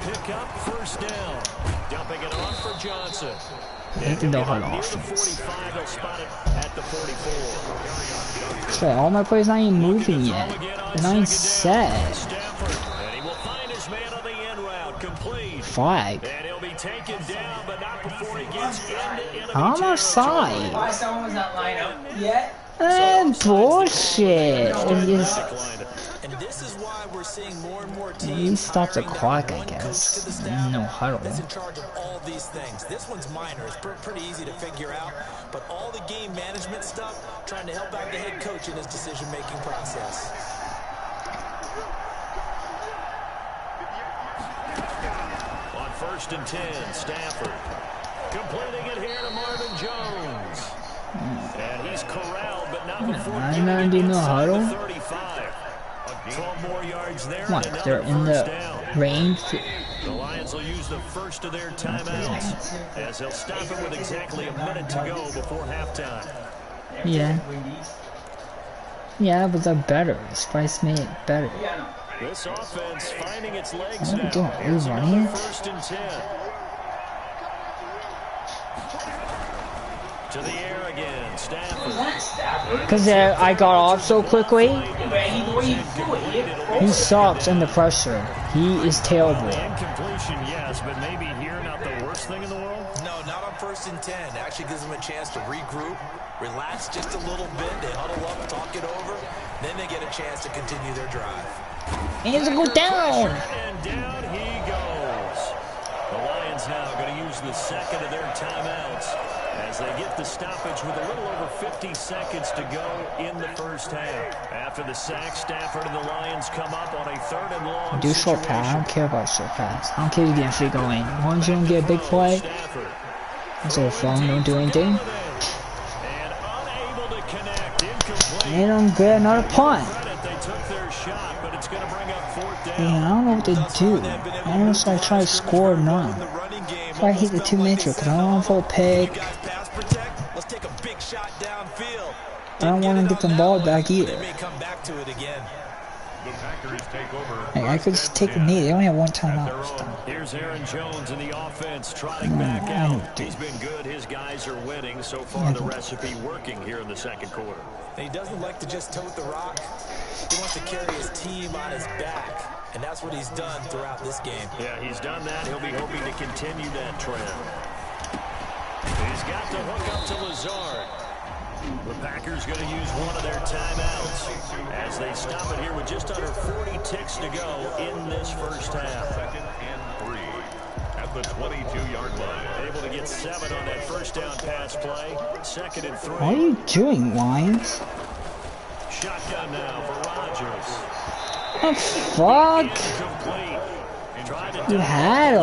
hate the no huddle offense. That's right, all my players not even moving yet. They're not even set. Flag. I'm offside. Why someone was not lined up yet? Bullshit. And this is why we're seeing more and more teams. He stops the clock, I guess. No huddle. That's in charge of all these things. This one's minor. It's pretty easy to figure out. But all the game management stuff, trying to help out the head coach in his decision-making process. On 1st and 10, Stafford. Completing it here to Marvin Jones. And he's corralled, but not before I'm not doing no huddle. 35. 12 more yards there. What? They're in the range. The Lions will use the first of their timeouts as they'll stop it with exactly a minute to go before halftime. Yeah. Yeah, but they're better. Spice made it better. This offense finding its legs What are we now. doing? Are we Here's running another it? 1st and 10. To the air again, Stafford. Because I got off so quickly. He sucks under pressure. He is terrible. Incompletion, yes, but maybe here not the worst thing in the world. No, not on 1st and 10. It actually gives them a chance to regroup, relax just a little bit. They huddle up, talk it over. Then they get a chance to continue their drive. Hands go down. And down he goes. The Lions now going to use the second of their timeouts as they get the stoppage with a little over 50 seconds to go in the first half. After the sack, Stafford and the Lions come up on a 3rd and long. Do short pass. I don't care about short pass. I don't care if you get free going. Once you don't get a big play, that's all fun. Don't do anything. And I'm good. Another punt. Yeah, I don't know what to do. I don't know if I try to score or not. If I hit the 2 metric, because I don't want to throw a pick. I don't want to get the ball back either. Hey, I could just take a knee. They only have 1 timeout. Here's Aaron Jones in the offense trotting back out. He's been good. His guys are winning. So far, the recipe working here in the 2nd quarter. And he doesn't like to just tote the rock. He wants to carry his team on his back. And that's what he's done throughout this game. Yeah, he's done that. He'll be hoping to continue that trend. He's got to hook up to Lazard. The Packers going to use one of their timeouts as they stop it here with just under 40 ticks to go in this first half. 2nd and 3 at the 22-yard line. Able to get 7 on that first down pass play. 2nd and 3. What are you doing, Lions? Shotgun now for Rodgers. What the fuck? You had him.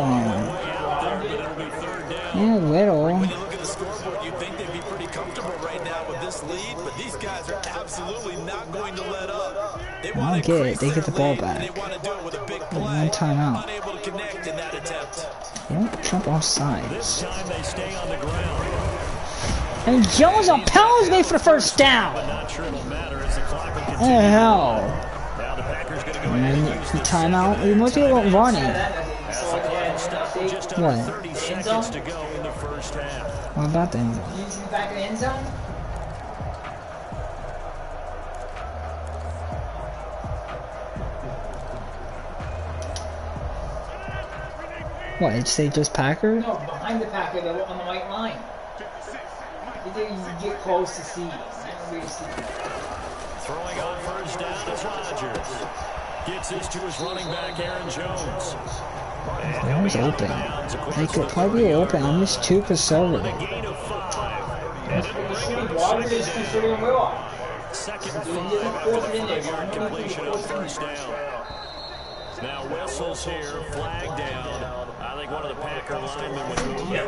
Yeah, little. When you look at the scoreboard, you'd think they'd be pretty comfortable right now with this lead, but these guys are absolutely not going to let up. They I don't get it. They get the ball back. They want to do it with a big play. 1 timeout. Unable to connect in that attempt. They don't jump off sides. This time they stay on the ground. And Jones pounds me for the first down. But not sure it'll matter as the clock will What continue. the hell? Now the Packers going to go And ahead then and use the this timeout. We must be running. as the clock stops with just under What? 30 seconds to go in the first half. What about them? You to the back of the end zone? What, did you say just Packers? No, behind the Packer, they're on the right line. You get close to see. Throwing on first down is Rodgers. Gets this to his running back, Aaron Jones. That was open. They could probably be open. I missed 2 for 7. A gain of 5. Second and 5 after the 5-yard completion of first down. Now whistles here, flag down. I think one of the Packer linemen was moved. Yeah.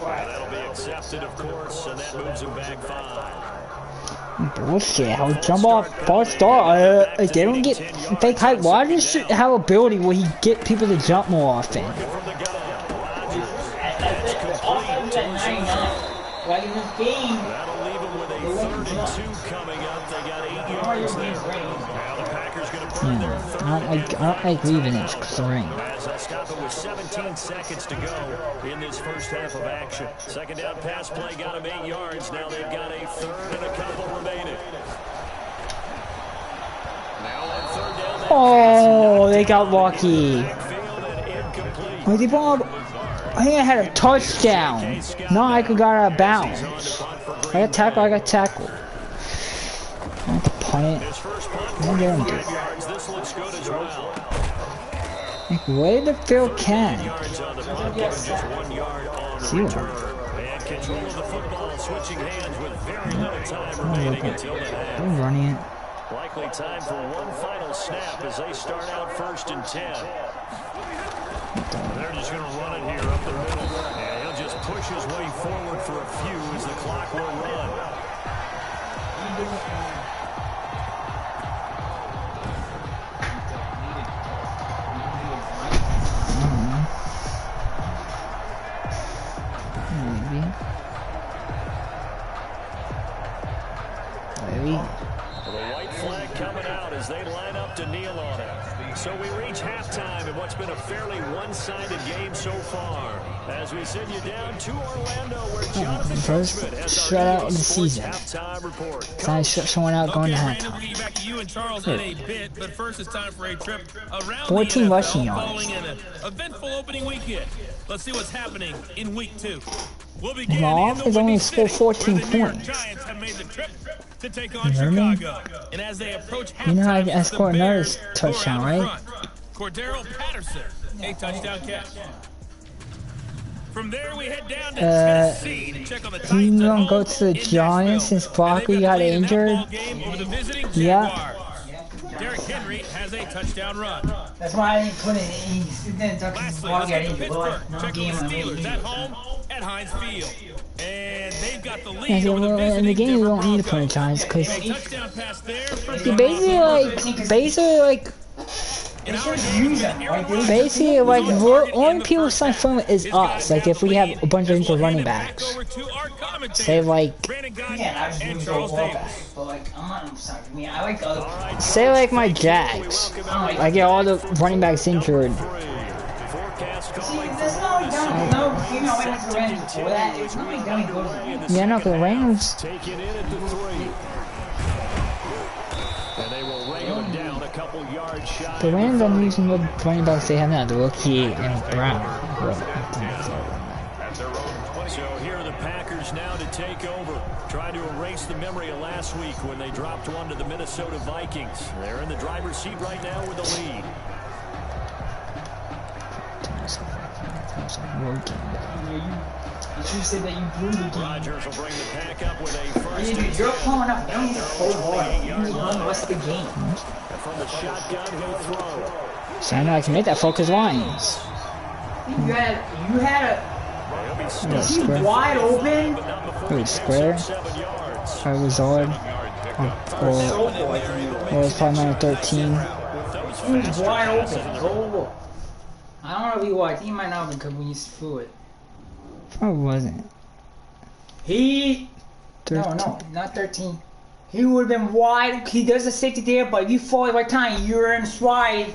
That'll be accepted, of course, and that moves him back 5. Bullshit. How jump off false start. If they don't get fake height, Rodgers should have ability where he get people to jump more often. From the gun, Rodgers. Like in this game, That'll leave him with a 3rd and 2 coming up. They got 8 yards there. Now the Packers going to burn their 3rd. I don't like leaving it because of the rain. As I stop it with 17 seconds to go in this first half of action. Second down pass play got him 8 yards. Now they've got a 3rd and a couple remaining. Now on 3rd down. Oh, they got lucky. Backfield and incomplete. Oh, they brought, I think I had a touchdown. No, I got out of bounds. I got tackled. I want to punt it. His first punt, I'm gonna get 45 yards. This looks good as well. like, way to Phil Ken. Yards on the punt, just 1 yard on the See what? return. And control of the football, switching hands with very little time remaining until the half. They're running it. Likely time for one final snap as they start out 1st and 10. They're just going to run it here up the middle. And he'll just push his way forward for a few as the clock will run. Maybe. The white flag coming out as they line up to kneel on it. So we reach halftime in what's been a fairly one-sided game so far. As we send you down to Orlando, where Jonathan First Coachman has our shutout of the Sports season. halftime report. Can I shut someone out going to Randy, halftime? we'll get back to you and Charles in a bit, but first it's time for a trip around 14 the NFL rushing yards. following an eventful opening weekend. Let's see what's happening in week 2. We'll begin My in the offense only Windy scored City, 14 where the New York points. Giants have made the trip to take on You heard me? Chicago. And as they approach You know halftime, I it's the scored another Bears who are touchdown, out right? front. Cordero Patterson, a touchdown catch. From there, we head down to Tennessee to check on the He Titans at gonna go home to the in Giants Nashville. since Barkley And they've got played in that injured. ball game over the visiting Yeah. Jaguars. Derrick Henry has a touchdown run. that's why I didn't put it in. Then Lastly, let's get to Pittsburgh. Check on the Steelers at home at Heinz Field. And they've got the lead Yeah, over the well, in the visiting game you Denver don't need to put in Broncos. Giants because A touchdown pass there for you basically like in our game, Aaron Rodgers basically like was on we're target in only the people first sign half. from is His guys us. Like have if we the have lead, a bunch of as we'll running hand it back backs. over to our commentator, Say like Brandon Gaudin Yeah, I just and use Charles the Davis. back, but like I'm sorry. I mean, I like other. say like my Jags. I get all the running backs injured. Forecast See, calling there's no female women's revenge before that. It's not like Gunny goes. Yeah, no, because the Rams. taken in at the 3. And they will wrangle him down a couple yards shy. The Rams are using the running backs they have now, the rookie and Brown. So here are the Packers now to take over, trying to erase the memory of last week when they dropped one to the Minnesota Vikings. They're in the driver's seat right now with the lead. You should say that you blew the game. Rodgers will bring the pack up with a first Dude, and you're pulling up. You don't need to hold hard. You need to run the rest of the game. from the shotgun, he'll throw. So I know I can make that focus lines. You had a. Yeah, Is he square. wide open? Wait, square? 7 yards. Or Wizard? Or it's probably number 13. He's wide open. Go look. I don't know if he was. I think he might not have been because when you threw it. Probably wasn't. He. 13. No, not 13. He would have been wide. He does the safety there, but if you fall at the right time, you're in stride.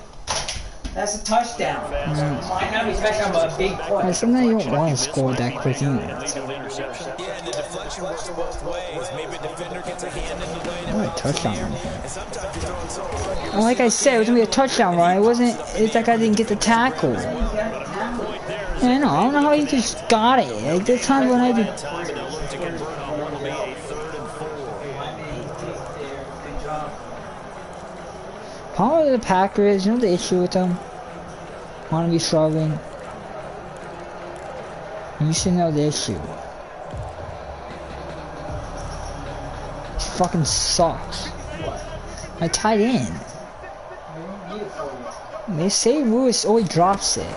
That's a touchdown. Might not be touchdown, but a big play. Sometimes you don't want to score that quick either. Yeah, and the deflection works both ways. Maybe a defender gets a hand in the way. What a touchdown run. And sometimes you're throwing so hard. Like I said, it was gonna be a touchdown run. It wasn't. It's like I didn't get the tackle. I don't know how he just got it. Like this time when I did. Probably the Packers. You know the issue with them. Want to be struggling. You should know the issue. It fucking sucks. I tied in. They say Lewis always drops it.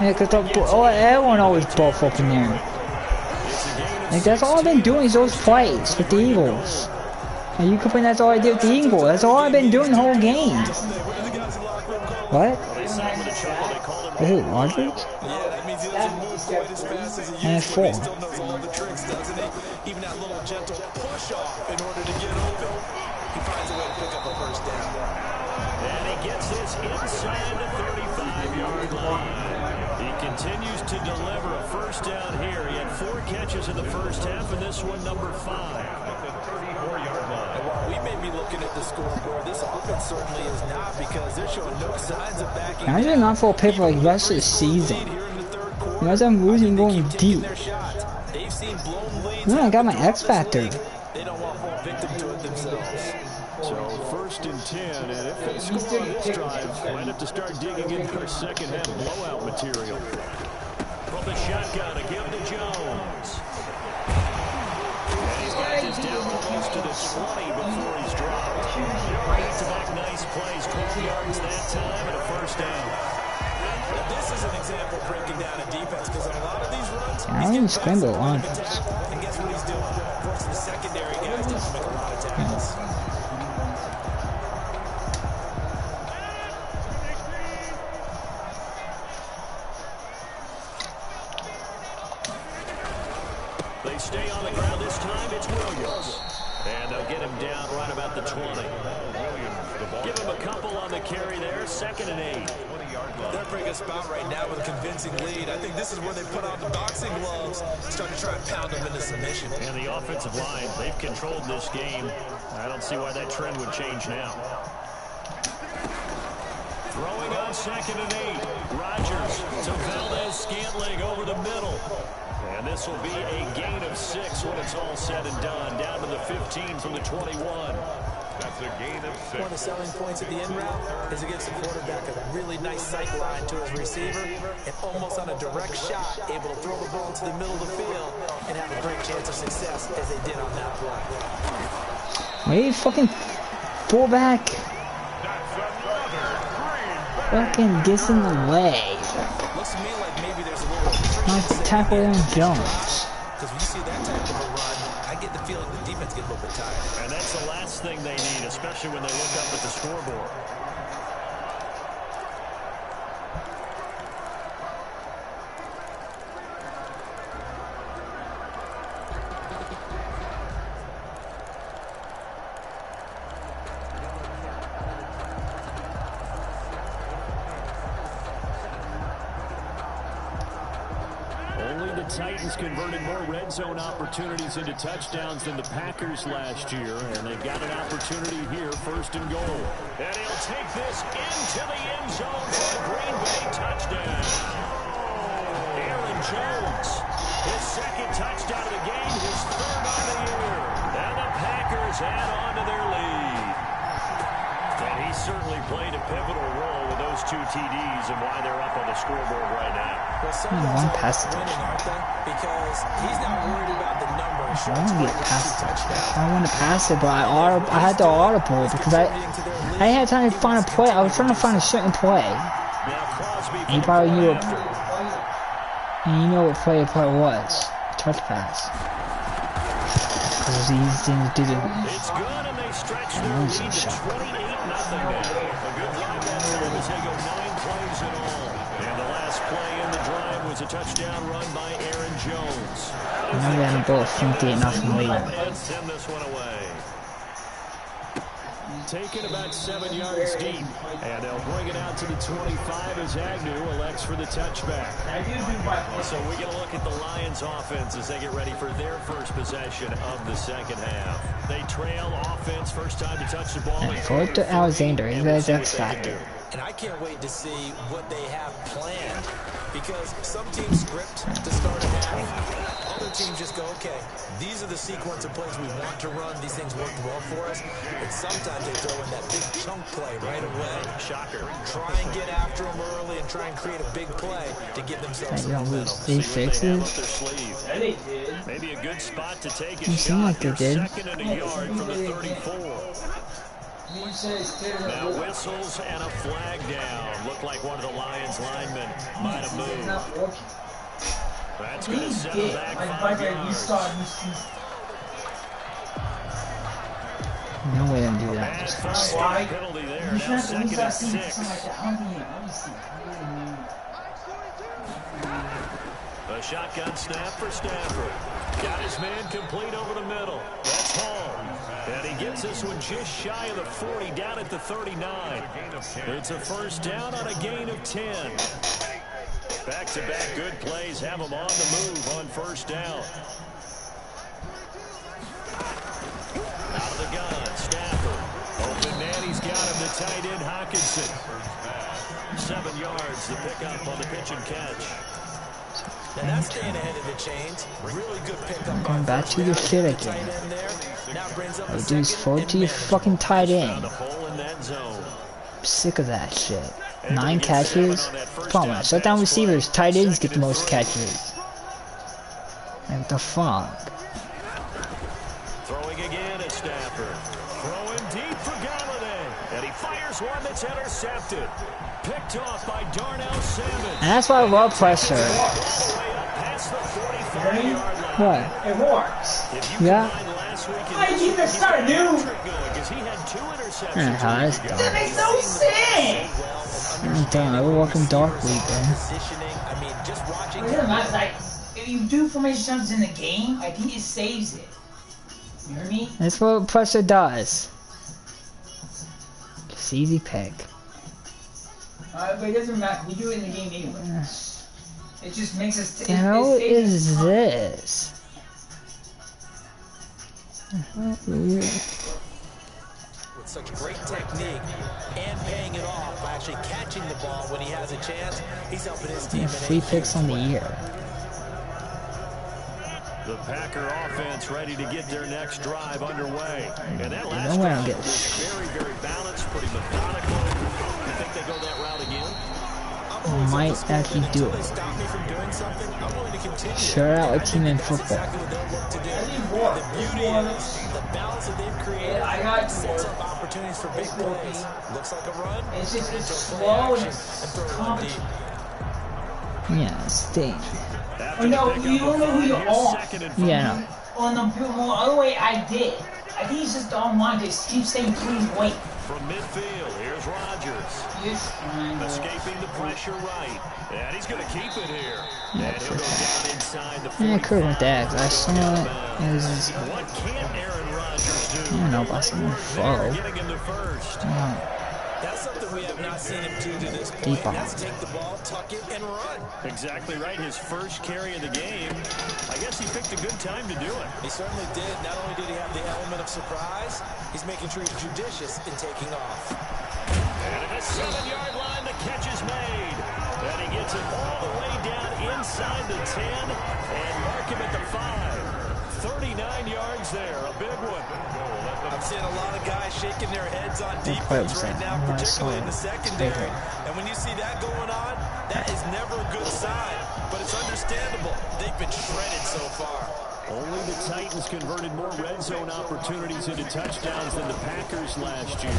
Yeah, cause everyone always buff up in there. Like that's all I've been doing is those plays with the Eagles. And you complain that's all I did with the Eagles. That's all I've been doing the whole game. What? Is it Rodgers? And it's 4. Even that little gentle push off in order to get open. He finds a way to pick up a first down. And he gets this inside the 35-yard line. He continues to deliver a first down here. He had 4 catches in the first half, and this one number 5 at the 34-yard line. And while we may be looking at the scoreboard, this offense certainly is not, because they're showing no signs of backing down. I did not fall paper like the rest of the season. As I'm losing going deep. No, I got my X Factor. They don't want more victim to it themselves. So 1st and 10, and if they score on this drive, might have to start digging in for second half blowout material. From the shotgun, a give to Jones. And he's got this down almost to the 20 before he's dropped. Back-to-back nice plays, 12 yards that time, and a first down. Now this is an example of breaking down a defense, because on a lot of these runs, I don't even scramble on. and guess what he's doing? Forcing the secondary guys to make a lot of tackles. They stay on the ground this time. It's Williams. And they'll get him down right about the 20. Give him a couple on the carry there. 2nd and 8. They're bringing a spot right now with a convincing lead. I think this is where they put on the boxing gloves, start to try and pound them into submission. And the offensive line, they've controlled this game. I don't see why that trend would change now. Throwing on 2nd and 8. Rodgers to Valdez-Scantling over the middle. And this will be a gain of 6 when it's all said and done. Down to the 15 from the 21. That's a gain of 6. One of the selling points at the end route is it gives the quarterback a really nice sight line to his receiver, and almost on a direct shot, able to throw the ball into the middle of the field and have a great chance of success as they did on that play. Wait, fucking fullback. Fucking gets in the way. Looks to me like maybe there's a little Not tackle him, Jones. because when you see that type of a run, I get the feeling the defense gets a little bit tired. And that's the last thing they need, especially when they look up at the scoreboard. Titans converted more red zone opportunities into touchdowns than the Packers last year, and they've got an opportunity here, 1st and goal. And he'll take this into the end zone for a Green Bay touchdown. Aaron Jones, his 2nd touchdown of the game, his 3rd on the year. And the Packers add on to their lead. And he certainly played a pivotal role with those 2 TDs and why they're up on the scoreboard right now. Well, some One pass winning, aren't they? Because he's not worried about the number. I want to get past it. I want to pass it, but I had to audible because I had time to find a play. I was trying to find a certain play. And you probably knew it. And you know what play it was. Touch pass. Because these things did it. It's good, and they stretch their lead to 28-0 now. A good drive that time as they go 9 plays in all. And the last play in the drive was a touchdown run by Aaron Jones. Now we had a ball 58-0 lead. And send this one away. Taken about 7 yards deep. And they'll bring it out to the 25 as Agnew elects for the touchback. So we get a look at the Lions offense as they get ready for their first possession of the second half. They trail offense first time to touch the ball. And forward to Alexander, he's guys X factor. And I can't wait to see what they have planned, because some teams script to start a half. Other teams just go, okay, these are the sequence of plays we want to run. These things work well for us. And sometimes they throw in that big chunk play right away. Shocker. Try and get after them early and try and create a big play to give themselves some momentum. These fixes? Yeah, they did. Maybe a good spot to take a It seemed like they did. Second and a yard from the 34. Now whistles and a flag down. Looked like one of the Lions linemen might have moved. That's going to set him back 5 yards. No way to do that. Bad first down penalty there. Now second and 6. A shotgun snap for Stafford. Got his man complete over the middle. That's home. And he gets this one just shy of the 40, down at the 39. It's a first down on a gain of 10. Back-to-back good plays have him on the move on first down. Out of the gun, Stafford. Open man, he's got him, the tight end, Hawkinson. 7 yards, the pickup on the pitch and catch. And that's staying ahead of the chains. Really good pickup. Going back to your shit again. Oh, dude, forward to your fucking tight end. I'm sick of that shit. 9 catches? Come on, shut down receivers. Tight ends get the most catches. Like, what the fuck? Throwing again at Stafford. Throwing deep for Galladay. And he fires one that's intercepted. Picked off by Darnell Salmon. And that's why I love pressure. What? It works. Yeah? I need to start new. That makes no sense. I'm done. I will walk in dark week, man. It doesn't matter. Like, if you do formation jumps in the game, I think it saves it. You hear me? That's what pressure does. Just easy pick. But it doesn't matter. We do it in the game anyway. It just makes us. The hell is this? With such great technique and paying it off by actually catching the ball when he has a chance, he's helping his team. 3 picks on the year. The Packer offense ready to get their next drive underway. And that last No way drive I'm was very, very balanced, pretty methodical. You think they go that route again? Might actually do it. Shout out a team in football. I got opportunities for big plays. Looks like a run. It's just it's slow and it's competent. Yeah, stay. Oh no, you don't know who you are. Yeah, no. On the other way, I did. I think he's just online. Just keep saying, please wait. From midfield, here's Rodgers. Yes, escaping the pressure right. And he's going to keep it here. And he'll go down inside the 40. Yeah, I could have went that. I saw it was. What can Aaron Rodgers do? I don't know about some foe. Getting him to first. That's something we have not seen him do to this point. Deep on. That's take the ball, tuck it, and run. Exactly right. His first carry of the game. I guess he picked a good time to do it. He certainly did. Not only did he have the element of surprise, he's making sure he's judicious in taking off. And at the 7-yard line, the catch is made. And he gets it all the way down inside the 10 and mark him at the 5. 39 yards there, a big one. I'm seeing a lot of guys shaking their heads on defense right now, particularly in the secondary. And when you see that going on, that is never a good sign. But it's understandable. They've been shredded so far. Only the Titans converted more red zone opportunities into touchdowns than the Packers last year.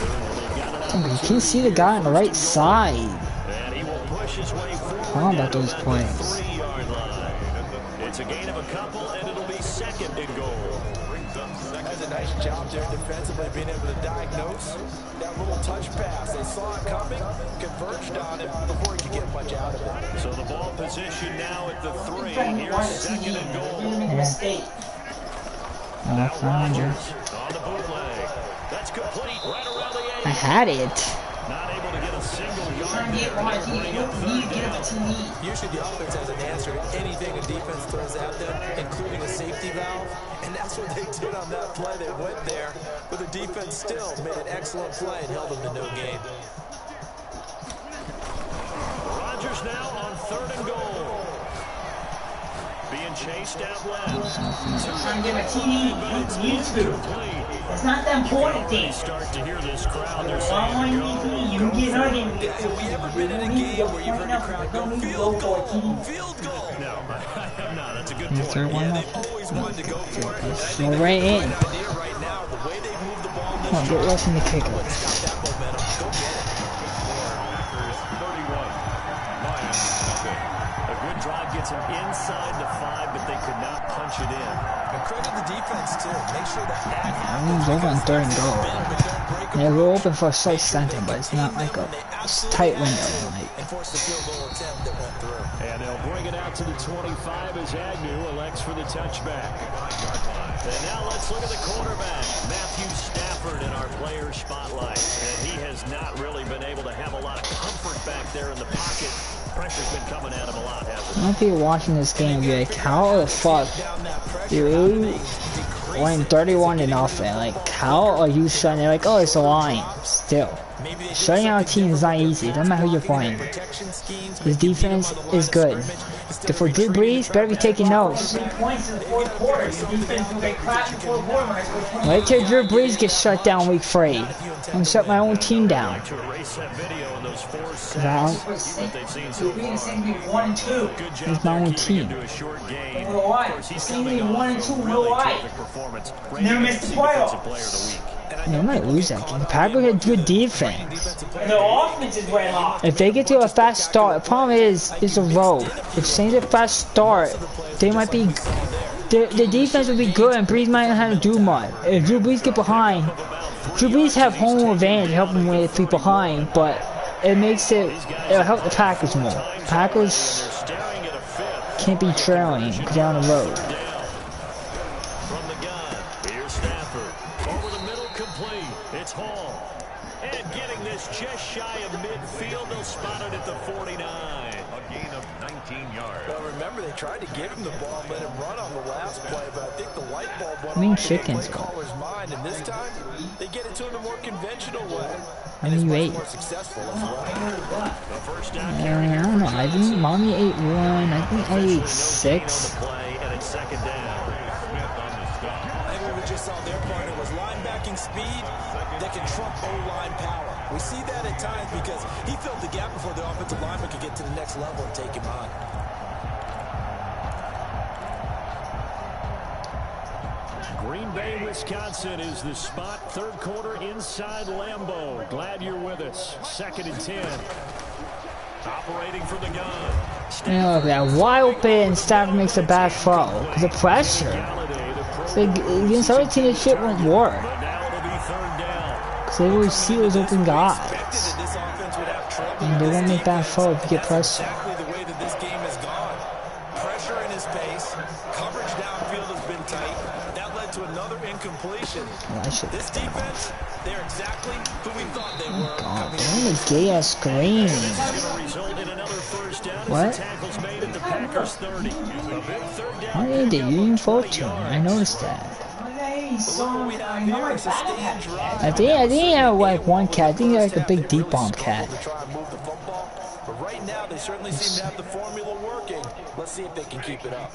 You can see the guy on the right side. And he will push his way forward. How about those points? 3-yard line. It's a gain of a couple, and it'll be second and goal. That's a nice job there defensively, being able to diagnose that little touch pass. They saw it coming, converged on it before he could get much out of it. So the ball position now at the 3. Here's second and goal. Oh, found you. On the bootleg. That's complete right around the 8. I had it. Not able to get a single yard. Usually the offense has an answer to anything a defense throws at them, including a safety valve. And that's what they did on that play. They went there, but the defense still made an excellent play and held them to no gain. Rodgers now on 3rd and goal. Being chased out left. Trying to get a TD. You need to. It's not the important thing. Start to hear this crowd. They're saying, you get hurt in. Have we ever been in a game where you've heard the crowd go, field goal, field goal? No, I have not. That's a good point. One yeah, they've always wanted to go for it. Go right in. Right now, the way they've moved the ball in this Come on, get rushing the kicker. stop that momentum. Go get it. Packers 31. Lions nothing. A good drive gets them inside the 5, but they could not punch it in. And credit the defense, too. Make sure that It's over on 3rd and goal. Yeah, we're open for a short center, but it's not like a tight window. Like. and force the field goal attempt that went through. And they'll bring it out to the 25 as Agnew elects for the touchback. And now let's look at the quarterback, Matthew Stafford, in our player spotlight. And he has not really been able to have a lot of comfort back there in the pocket. Pressure's been coming at him a lot, hasn't it? I don't know if you're watching this game, you're like, how the fuck, dude, winning 31 and nothing. Like, how are you shutting? They're like, oh, it's a line. Still, shutting out a team is not easy. It doesn't matter who you're playing. His defense is good. For Drew Brees, better be taking notes. Wait till Drew Brees gets shut down week 3. I'm gonna shut my own team down. It's my own team. Never missed the playoffs. They might lose that game. The Packers had good defense. The offense is red hot. If they get to a fast start, the problem is the road. If Saints get a fast start, they might be. The defense will be good, and Brees might not have to do much. If Drew Brees get behind, Drew Brees have home advantage, help him with be behind, but it makes it'll help the Packers more. Packers can't be trailing because they're on the road. From the gun, here's Stafford. Over the middle, complete. It's Hall. And getting this just shy of midfield, they'll spot it at the 49. A gain of 19 yards. Well, remember, they tried to give him the ball and let him run on the last play, but I think the light bulb went I mean, off in the chickens. play caller's mind, and this time, they get it to him a more conventional way. How many you ate? More successful as well. The first down I carry. don't know. I think mommy ate 1. I think I ate 6. Play, and it's second down. I think what we just saw their partner was linebacking speed that can trump O-line power. We see that at times because he filled the gap before the offensive lineman could get to the next level and take him on. Green Bay, Wisconsin is the spot. 3rd quarter inside Lambeau. Glad you're with us. 2nd and 10. Operating from the gun. You know, that wide open, Stafford makes a bad throw. Because the pressure. Against other teams, this shit won't work. But now it'll be 3rd down. Because they will see those open guys. And they won't make bad throw if you get pressure. Exactly the way that this game has gone. Pressure in his pace. Coverage downfield has been tight. That led to another incompletion. This defense, they're exactly who we thought they were. God, they're in the gay ass screen. Result in another first down. What? Tackles made at the Packers 30. A big 3rd down. Why did they union fault to him? I noticed that. I think he had like 1 cat. I think he had like a big deep bomb cat. But right now, they certainly seem to have the formula working. Let's see if they can keep it up.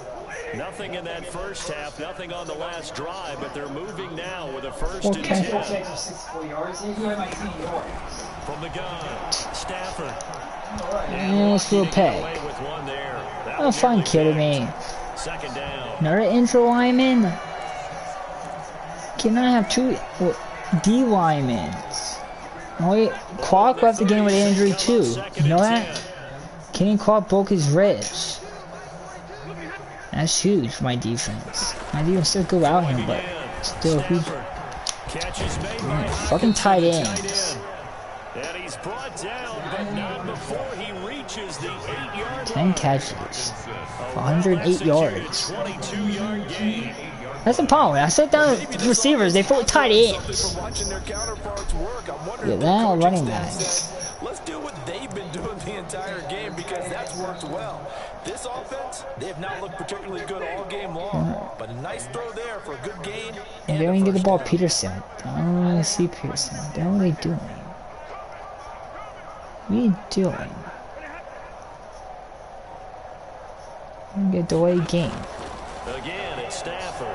Nothing in that first half, nothing on the last drive, but they're moving now with a 1st and 10. From the gun, Stafford. Yeah, it's real peg. With one there. Oh, fun kidding me. 2nd down. Another intro lineman? Can I have 2 D linemen? Wait, Clark left the game with an injury too. You know that? Kenny Clark broke his ribs. That's huge for my defense. My defense still go out him, but still huge. Fucking tight ends. And he's brought down, Not before he reaches the 8-yard 10 catches, 108 yards. 22-yard gain. That's the problem. I sit down with receivers, they throw tight ends. Yeah, they're not running backs. Let's do what they've been doing the entire game because that's worked well. This offense, they have not looked particularly good all game long, but a nice throw there for a good gain. And they don't even get the ball Peterson. I don't really see Peterson. What are they doing? What are you doing? You get delayed game. Again, it's Stafford.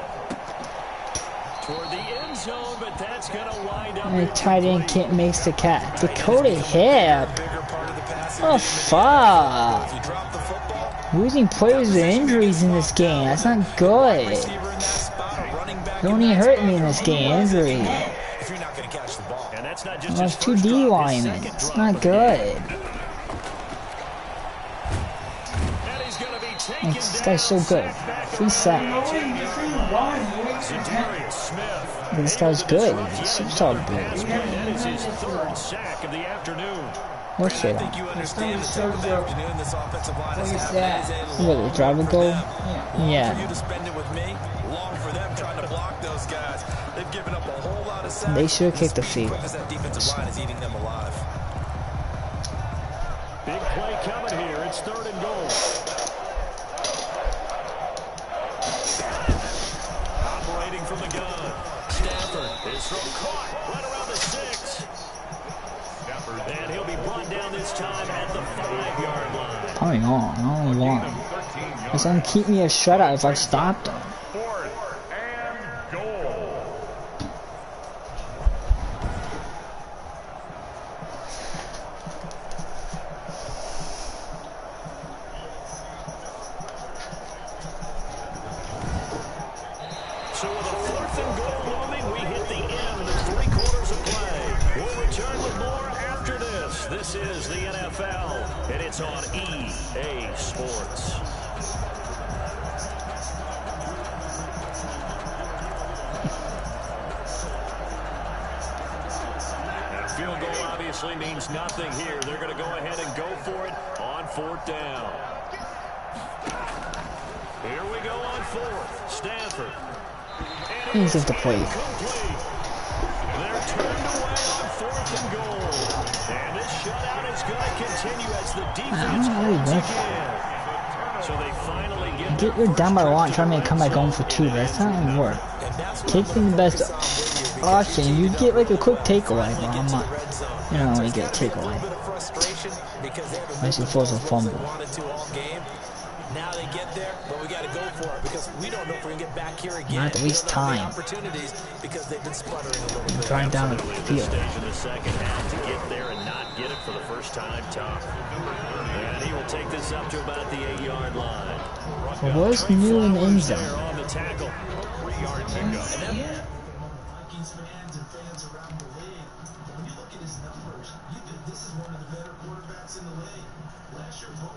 Toward the end zone, but that's going to wind up. And the tight end can't make the catch. Dakota Hip. Oh, fuck. Losing players with injuries in this game. That's not good. Don't even hurt me in this game. Injury. I lost 2 D linemen. It's not good. This guy's so good. 3 sacks. This guy's good. He's so good. That is his 3rd sack of the afternoon. What's it? You understand this afternoon, this offensive line is What, the driver goal? Yeah. you to spend it with me, long for them trying to block those guys. They've given up a whole lot of sacks. They should kick the field. That defensive line is eating them alive. Big play coming here. It's 3rd and goal. Operating from the gun. Stafford is throw caught right around the 6. And he'll be brought down this time at the 5-yard line. Probably not. I don't know why. It's gonna keep me a shutout if I stopped him. 4th and goal. So with a 4th and goal looming, we hit the end of 3 quarters of play. We'll return with more after this. This is the NFL, and it's on EA Sports. Field goal obviously means nothing here. They're going to go ahead and go for it on 4th down. Here we go on 4th. Stafford. He's just a play. They're turned away on 4th and goal. And this shutout is going to continue as the defense holds again. So they finally get You're down by 1, trying to come back home for 2. That's not gonna work. Taking the best option, you get like a quick takeaway, but I'm not. You don't really get a takeaway. Unless he forces a fumble. Now they get there, but we got to go for it because we don't know if we're going to get back here again. Not at least time. Opportunities because they've been sputtering a little bit. Driving down the field. stage in the second half to get there and not get it for the first time tough. And he will take this up to about the 8-yard line. Well, what's new in the end zone? On the tackle. 3-yard pickup.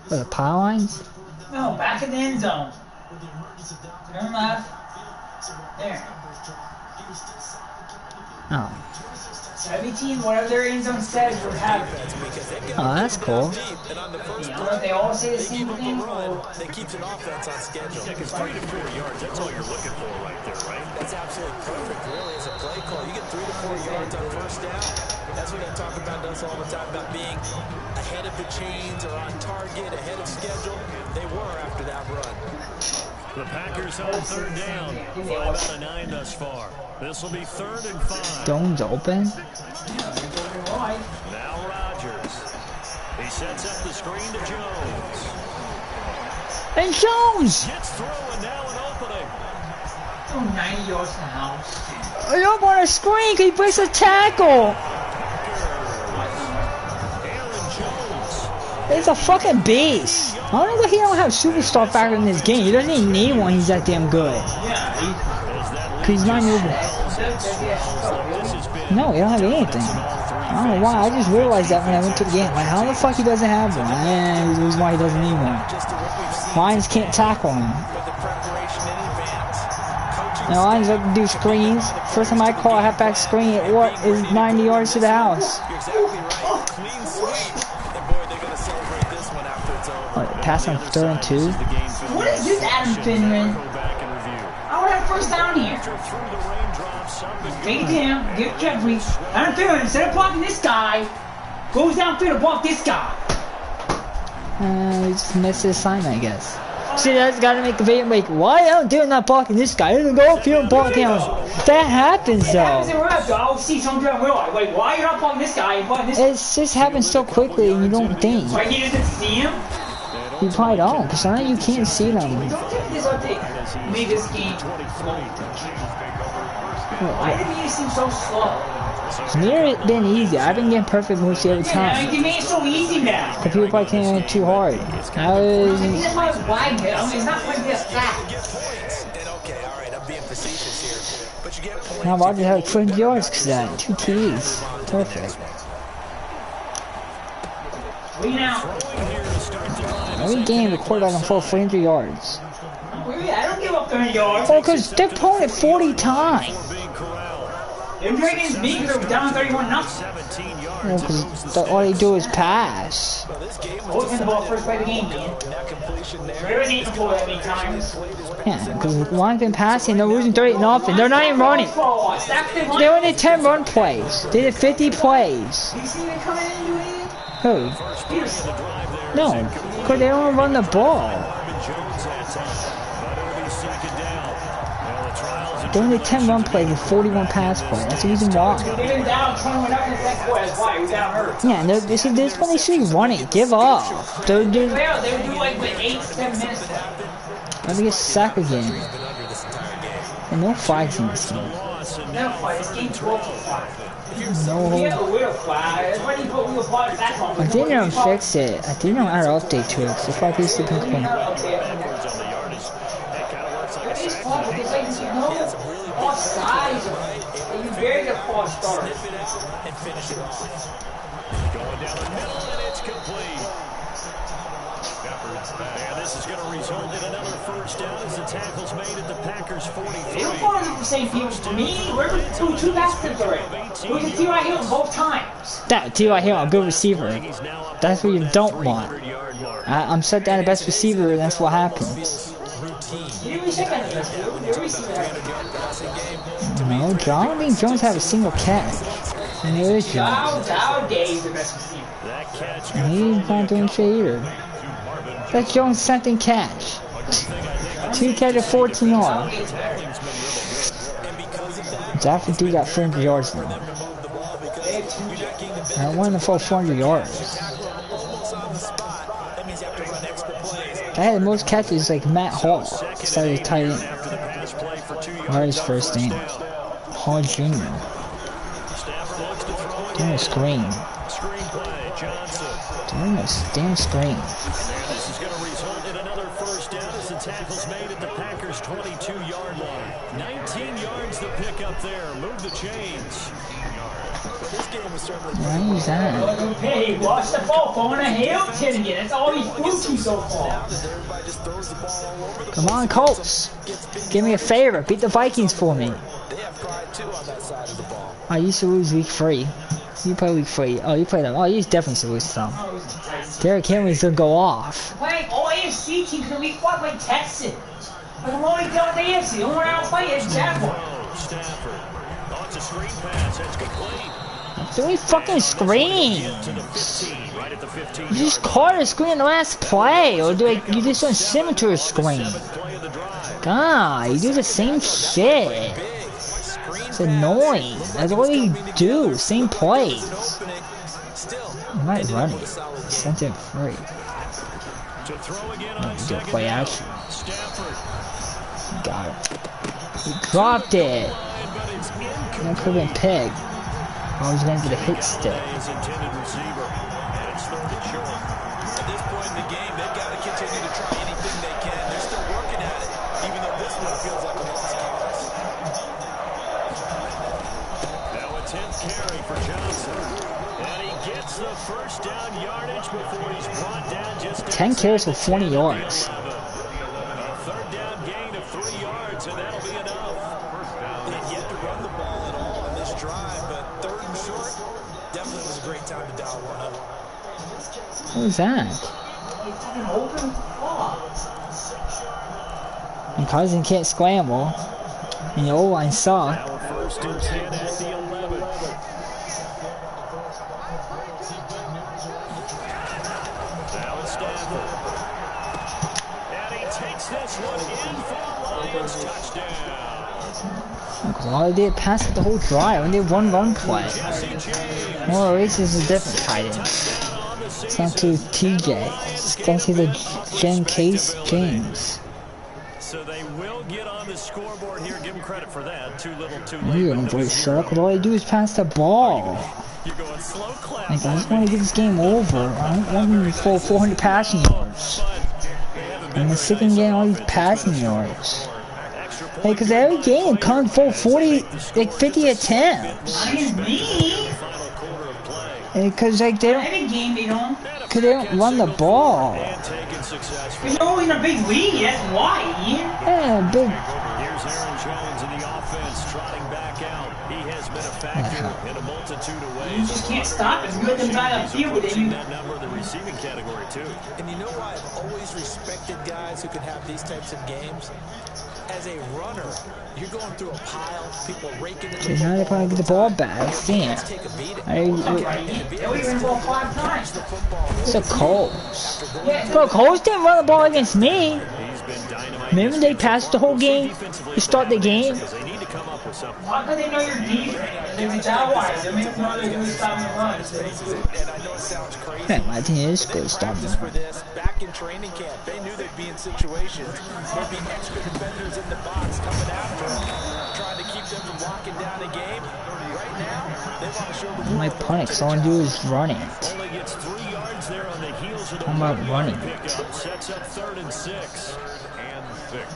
What, the power lines? No, back in the end zone. Turn left. There. Oh. 17, whatever their end zone says, would have it. Oh, that's cool. You know, they all say the same thing. That keeps an offense on schedule. Yeah, because 3 to 4 yards, that's all you're looking for right there, right? That's absolutely perfect, really, as a play call. You get 3 to 4 yards on 1st down. That's what I talk about us all the time, about being ahead of the chains or on target, ahead of schedule. They were after that run. The Packers hold 3rd down. 5 out of 9 thus far. This will be 3rd and 5. Dome's open. Now Rodgers. He sets up the screen to Jones. And Jones! Gets through and now an opening. Oh, 90 yards in the house. I don't want to screen because he breaks a tackle. He's a fucking beast. I don't know why he don't have superstar factor in this game. He doesn't even need one. He's that damn good. Cause he's not moving. No, he don't have anything. I don't know why. I just realized that when I went to the game. Like, how the fuck he doesn't have one? Yeah, the reason why he doesn't need one. Lions can't tackle him. Now Lions have to do screens. First time I call a halfback screen, it is 90 yards to the house. pass on 3rd and 2. What is this, Adam Finman? I want to have first down here. Take it down, get Jeffrey. Adam Finman, instead of blocking this guy, goes downfield to block this guy. He just missed his assignment, I guess. See, that's got to make the video like, why am I not blocking this guy? I didn't go upfield and block him. That happens, though. It happens in real, I'll see some in real life. Like, why are you not blocking this guy and blocking this guy? It just happens so quickly and you don't think. Why he doesn't see him? You probably don't, because sometimes you can't see them. Don't take this update. Made this game slow. Why did it seem so slow? It's never been easy. I've been getting perfect moves every time. You made it so easy now. Because people probably can't make it too hard. That's why it's wide now. It's not like this flat. Now Roger had 20 yards because of that. 2 TDs. Perfect. Every game, the quarterback can pull 300 yards. I don't give up 30 yards. Oh, because they're pulling it 40 times. They're Dragons beat because they're down 31-0. Well, because all they do is pass. Always in the ball first play of the game, man. There isn't even pull that many times. Yeah, because one been passing, they're losing 30-0. They're not even running. They only did 10 run plays. They did 50 plays. You see them coming in doing it? Who? No, because they don't run the ball. They only 10 run plays with 41 pass plays. That's the reason why. They've been down 21 up in the second quarter. That's why. We're down hurt. Yeah, and this is when they should be running. Give up. They would do like with 8 to 7 minutes left. Let me get sacked again. And no flags in this game. No flag. This game's 12 to 5. No. We have a wheel flag. That's why you put wheel flag back on. I didn't know fix it. I didn't know how to update to it. So if I could see people complain. It's fun because like you know all sides of it. And you very good false start. Going down the middle and it's complete. And this is going to result in another first down as the tackle's made at the Packers 43. They don't follow the same people to me. We're doing 2 baskets already. We can T.Y. Hill both times. That T.Y. Hill, a good receiver. That's what you don't want. I'm set down the best receiver, and that's what happens. No, John, I mean Jones have a single catch. And there is Jones. And he's not doing shit either. That's Jones' second catch. 2 catches, 14 yards. After dude got 400 yards now. I want to fall 400 yards. I had the most catches like Matt Hall. Decided to tight end. Where his first name? Hall Jr. Doing a screen. Doing a damn screen. This is going to result in another first down as the tackle's made at the Packers 22-yard line. 19 yards to pick up there. Move the chains. Why is that? Hey, watch the ball going to Hamilton again. That's all he's fluky so far. Come on, Colts. Give me a favor. Beat the Vikings for me. I used to lose week 3. You play week 3. Oh, you play them. Oh, you definitely used to lose some. Derrick Henry's gonna go off. Playing all AFC teams in week 1 like Texans. Like I'm only done with the AFC. The only one I don't play is Jaguars. Stafford. Oh, it's a screen pass. That's complete. So many fucking screens. You just caught a screen in the last play, or do you just don't send it to a screen? God, you do the same shit. It's annoying. That's what you do. Same plays. I might run it. Sent it free. No, you gotta play action. Got it. He dropped it. That could have been pegged. I was going to get a hit stick. At this point in the game, they've got to continue to try anything they can. They're still working at it, even though this one feels like a lost cause. Now a 10th carry for Johnson. And he gets the first down yardage before he's brought down just 10 carries for 20 yards. A third down gain of 3 yards, and that'll be enough. They've yet to run the ball at all on this drive, but third and short definitely was a great time to dial one up. What was that? And Cousin can't scramble. And the O-line suck. Now first and 10 at the 11. Now it's Stafford. And he takes this one in for a Lions touchdown. All they did pass it the whole drive and they one run play. More races is a different tight end. It's not to TJ. It's going to the James. So they will get on the scoreboard here. Give them credit for that. Too little, too You late. don't voice shut up. All they do is pass the ball. You're going slow clap. Like, I just want to get this game over. I don't want them to full 400 passing yards. I'm sick of getting all these passing yards. Hey, because every game it comes full 40, like 50 attempts. Because like they don't, Every game they don't. because they don't run the ball. It's always in a big league, that's why. Yeah, big. Here's Aaron Jones in the offense trotting back out. He has been a factor in a multitude of ways. You just can't stop it. You let them try to field with him. That number in the receiving category too. And you know why I've always respected guys who can have these types of games? As a runner, you're going through a pile, people raking it. Now they're probably get the ball back. Damn. It's a Colts. Bro, Colts didn't run the ball against me. Remember they passed the whole game to start the game? Why do they know your defense? That's why. They make them know they're going to stop the run. And I know it sounds crazy. Yeah, my team is good. Stop For them. this, back in training camp, they knew they'd be in situations. There'd be extra defenders in the box coming after them, trying to keep them from locking down the game. Right now, they want to show the My punt, all I do is run it. Only gets 3 yards there on the heels of the How about running it? pickup. Sets up 3rd and 6. And Vic.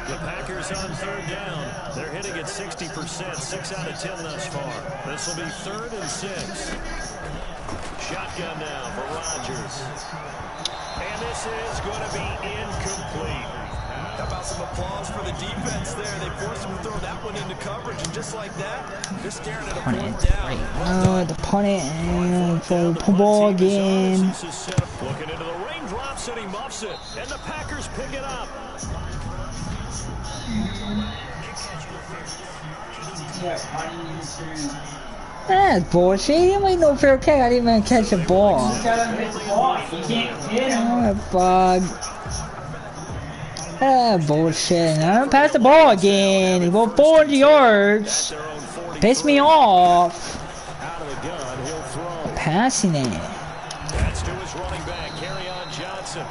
The Packers on 3rd down. They're hitting at 60%, 6 out of 10 thus far. This will be 3rd and 6. Shotgun now for Rodgers. And this is going to be incomplete. How about some applause for the defense there? They forced him to throw that one into coverage, and just like that, they're staring at a Punt fourth it. down. The punt it and for the ball again. Looking into the raindrops and he muffs it. And the Packers pick it up. That's bullshit. He didn't make no fair catch. I didn't even catch a ball. You can't hit him. Oh, bug. Bullshit. I don't pass the ball again. He went 400 yards. Piss me off. Out of the gun, he'll throw. Passing it. That's to his running back, Kerryon Johnson.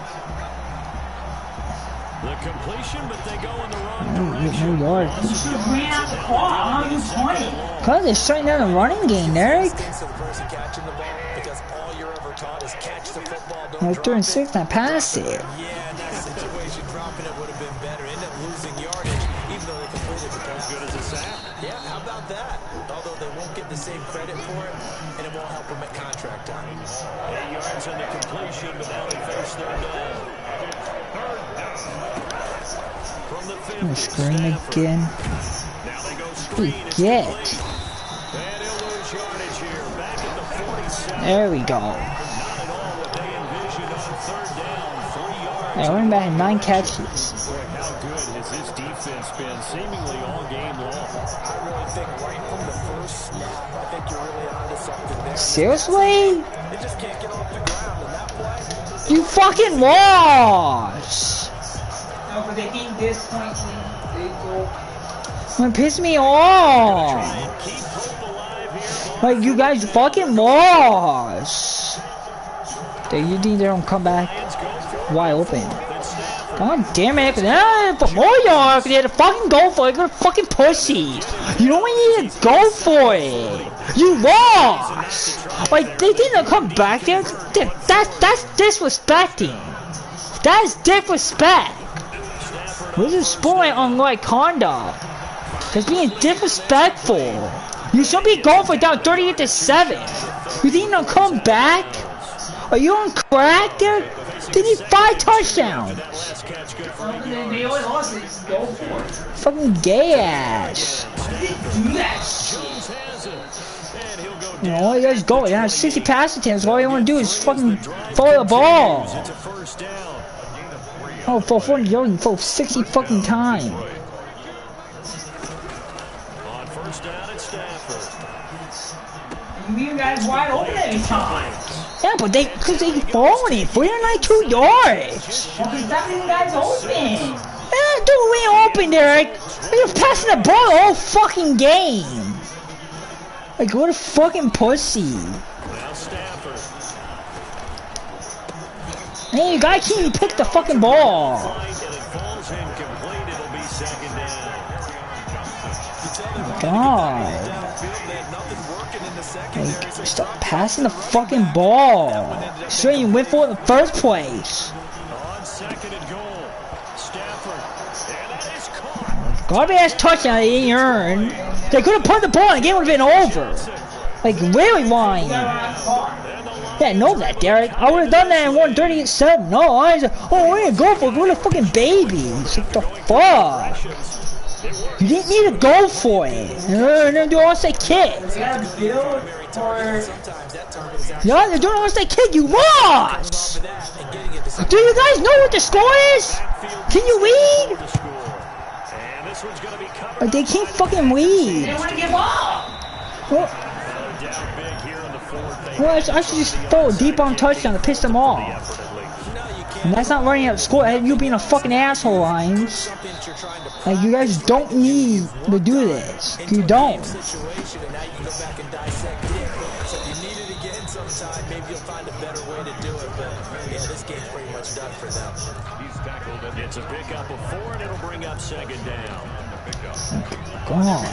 The completion, but they go in the wrong direction. No yards. You should have ran out the clock. How are you 20? Cause they're shutting down the running game, Eric. Instincts of the person catching the ball, because all you're ever taught is catch the football, don't Like drop 3rd and it. 6, not pass it. Yeah, in that situation, dropping it would have been better. End up losing yardage, even though they completed the pass. As good as a sack. Yeah, how about that? Although they won't get the same credit for it, and it won't help them at contract time. 8 yards on the completion, but now they face 3rd down. From the 50, Screen again. now they go screen. It's Get. complete. And he'll lose yardage here. Back at the 47. There we go. Not at all what they envisioned on 3rd down. 3 yards. Yeah, running back had 9 catches. Boy, how good has his defense been seemingly all game long? I really think right from the first snap, I think you're really onto something there. Seriously? They just can't get off the ground, and that play, You fucking lost. No, but they think this point, they go. It pissed me off. Keep hope alive here. Like, you guys fucking lost. Do you think they don't come back wide open? God damn it. For more yards, they had to fucking go for it. You're a fucking pussy. You don't need to go for it. You lost. Like, they didn't come back there. That's disrespecting. That is disrespect. We're just spoiling on like conduct. That's being disrespectful. You should be going for down 38-7. You think they'll come back? Are you on crack there? They need 5 touchdowns. They always lost it. Just go for it. Fucking gay ass. Do that shit. You know, you guys go. You have 60 pass attempts. All you want to do is fucking throw the ball. Oh, for 40 yards for 60 fucking times. On first down at Stafford. You guys wide open every time. Yeah, but because they throwing it for 2 yards. Because that means you guys open. Dude, we ain't open, Derek. You're passing the ball the whole fucking game. Like, what a fucking pussy. Now Stafford. Hey, you guys can't even pick the fucking ball. And it falls incomplete. It'll be second down. God. Like, stop passing the fucking ball. Sure, you went for it in the first place. On second and goal. Stafford. And that is caught. Garbage ass touchdown they didn't earn. They could have put the ball and the game would have been over. Like, really lying. Yeah, I know that, Derek. I would have done that and won 38-7. No, I was like, oh, we're gonna go for it. We're the fucking babies. What the fuck? You didn't need to go for it. They're doing onside kick. Yeah, they're doing onside kick. You lost. Do you guys know what the score is? Can you read? Like, they can't fucking read. They want to give up. Well, I should just throw a deep on touchdown to piss them off. And that's not running out the score. You being a fucking asshole, Lions. Like, you guys don't need to do this. You don't. It's a pickup of 4, and it'll bring up second down. God.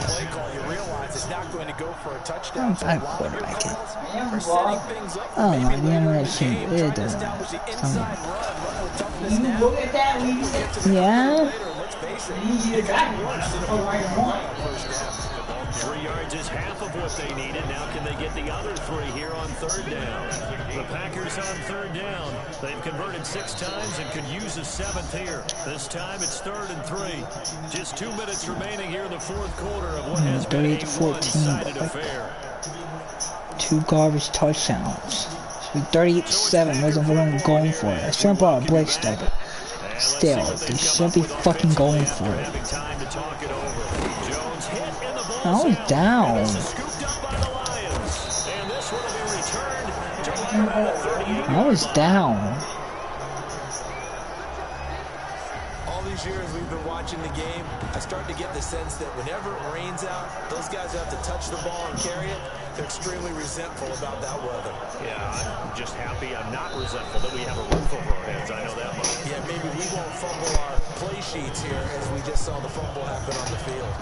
It's not going to go for a touchdown. I'm quarterback. I don't know. The end of that shit. It doesn't matter. Look at that. Yeah. 3 yards is half of what they needed. Now can they get the other 3 here on third down? The Packers on third down. They've converted 6 times and could use a 7th here. This time it's 3rd and 3. Just 2 minutes remaining here in the 4th quarter of what has been a 1-sided affair. 2 garbage touchdowns. 38-7 wasn't what I'm going for. I should have brought a Blake step. Still, they shouldn't be fucking going for it. I was down. I was down. All these years we've been watching the game, I start to get the sense that whenever it rains out, those guys have to touch the ball and carry it. They're extremely resentful about that weather. Yeah, I'm just happy I'm not resentful that we have a roof over our heads. I know that much. Yeah, maybe we won't fumble our play sheets here as we just saw the fumble happen on the field.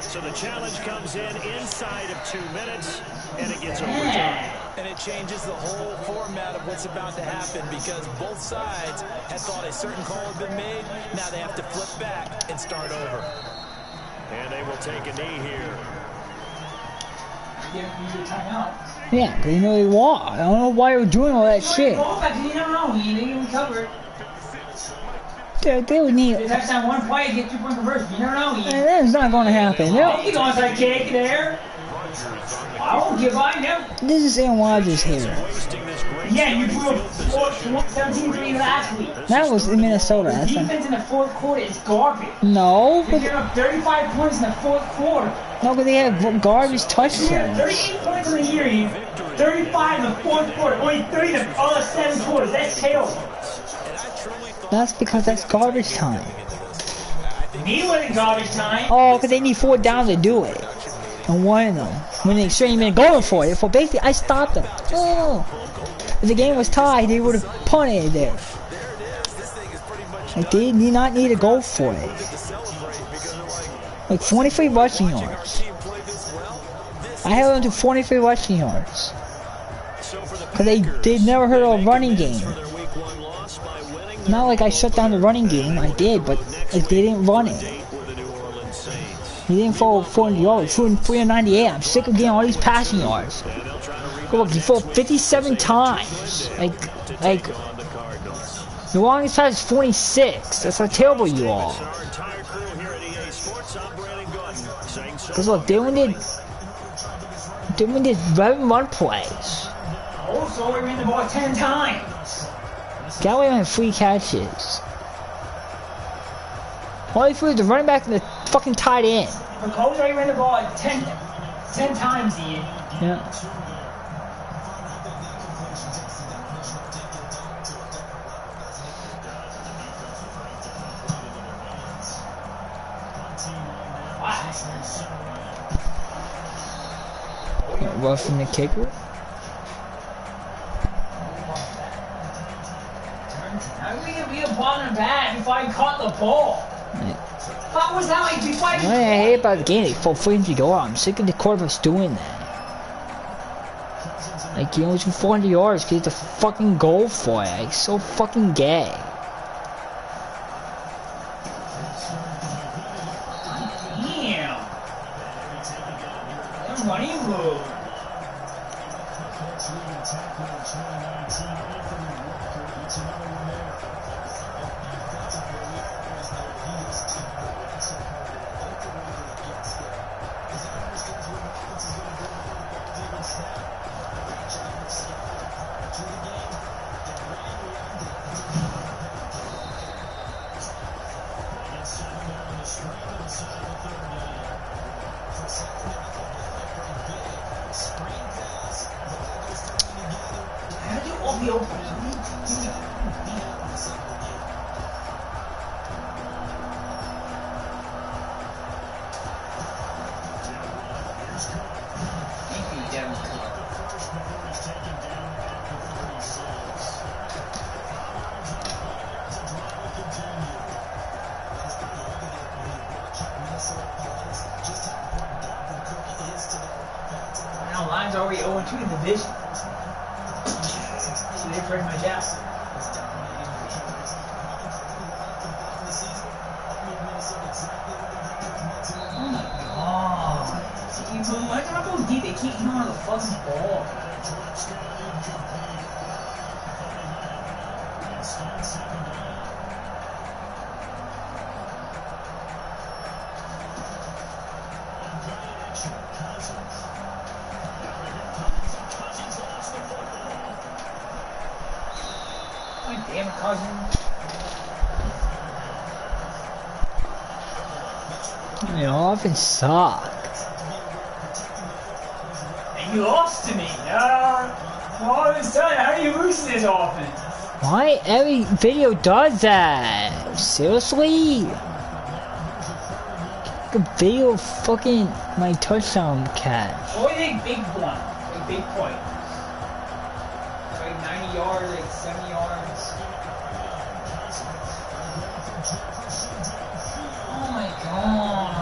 So the challenge comes in inside of 2 minutes, and it gets overturned. And it changes the whole format of what's about to happen because both sides had thought a certain call had been made. Now they have to flip back and start over. And they will take a knee here. Yeah, they know they walk. I don't know why we're doing all that shit. You don't know. You didn't recover. They would need. Touchdown, 1 play, get 2-point conversion. You don't know. That's not going to happen. Don't get onside kick there. I won't give up. This is Aaron Rodgers here. Yeah, you blew a 17-3 last week. That was in Minnesota. The defense in the 4th quarter is garbage. No. They gave up 35 points in the 4th quarter. No, but they had garbage touchdowns. 38 points in the year, 35 in the 4th quarter. Only 3 in the other 7 quarters. That's terrible. That's because that's garbage time. He wasn't garbage time. Oh, because they need 4 down to do it. And one of them. When they shouldn't even going for it. For basically, I stopped them. Oh. If the game was tied, they would have punted it. Like, they did not need to go for it. Like, 43 rushing yards. I held them to 43 rushing yards. Because they never heard of a running game. Not like I shut down the running game. I did, but like they didn't run it. He didn't throw 400 yards. Threw 398. I'm sick of getting all these passing yards. Go up, he threw 57 times. Like the longest pass is 46. That's how terrible you are. Because look, they only did 11 run plays. Also, we ran the ball 10 times. Galloway had 3 catches. All he threw was the running back and the fucking tight end. McColl's already ran the ball 10 times, Ian. Yeah. Roughing the kicker. We had ball in the bag before I caught the ball. How was that like before I hate about the game, they fall 300 yards. I'm sick of the quarterbacks doing that. Like, you only do 400 yards because it's a fucking goal for it. It's so fucking gay. Damn. They're running move. Now Lions are already 0-2 in the division. So they pretty much out. Oh my god. Why don't I go deep? They keep going on the fucking ball. Damn it, cousin. The offense sucked. And you lost to me. All of a sudden, how do you lose to this offense? Why every video does that? Seriously? Like a video of fucking my touchdown catch. What do you think big one? Like big point. Like 90 yards, like 70 yards. Oh my god.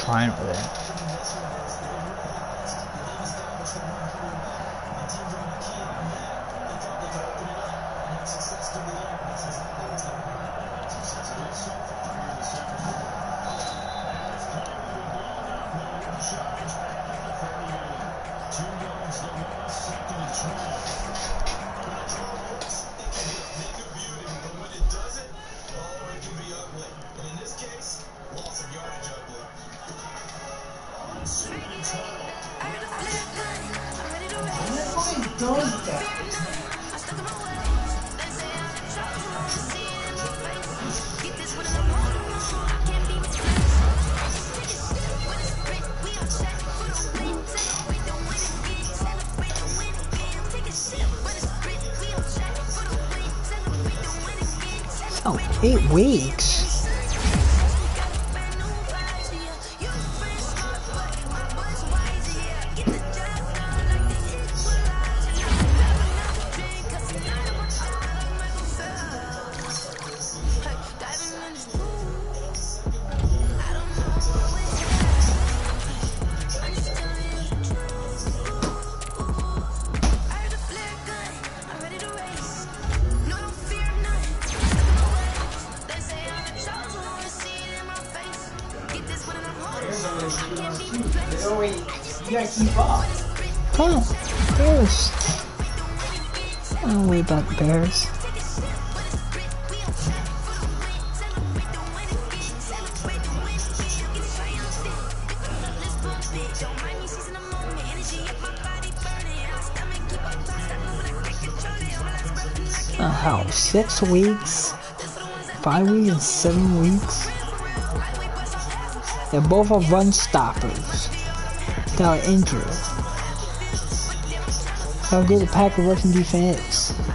Trying over there. 8 weeks? You gotta keep up. Oh, Bears. I don't worry about the Bears. How? 6 weeks? 5 weeks and 7 weeks? They're both are run stoppers that are injured. How good the Packers rushing defense is.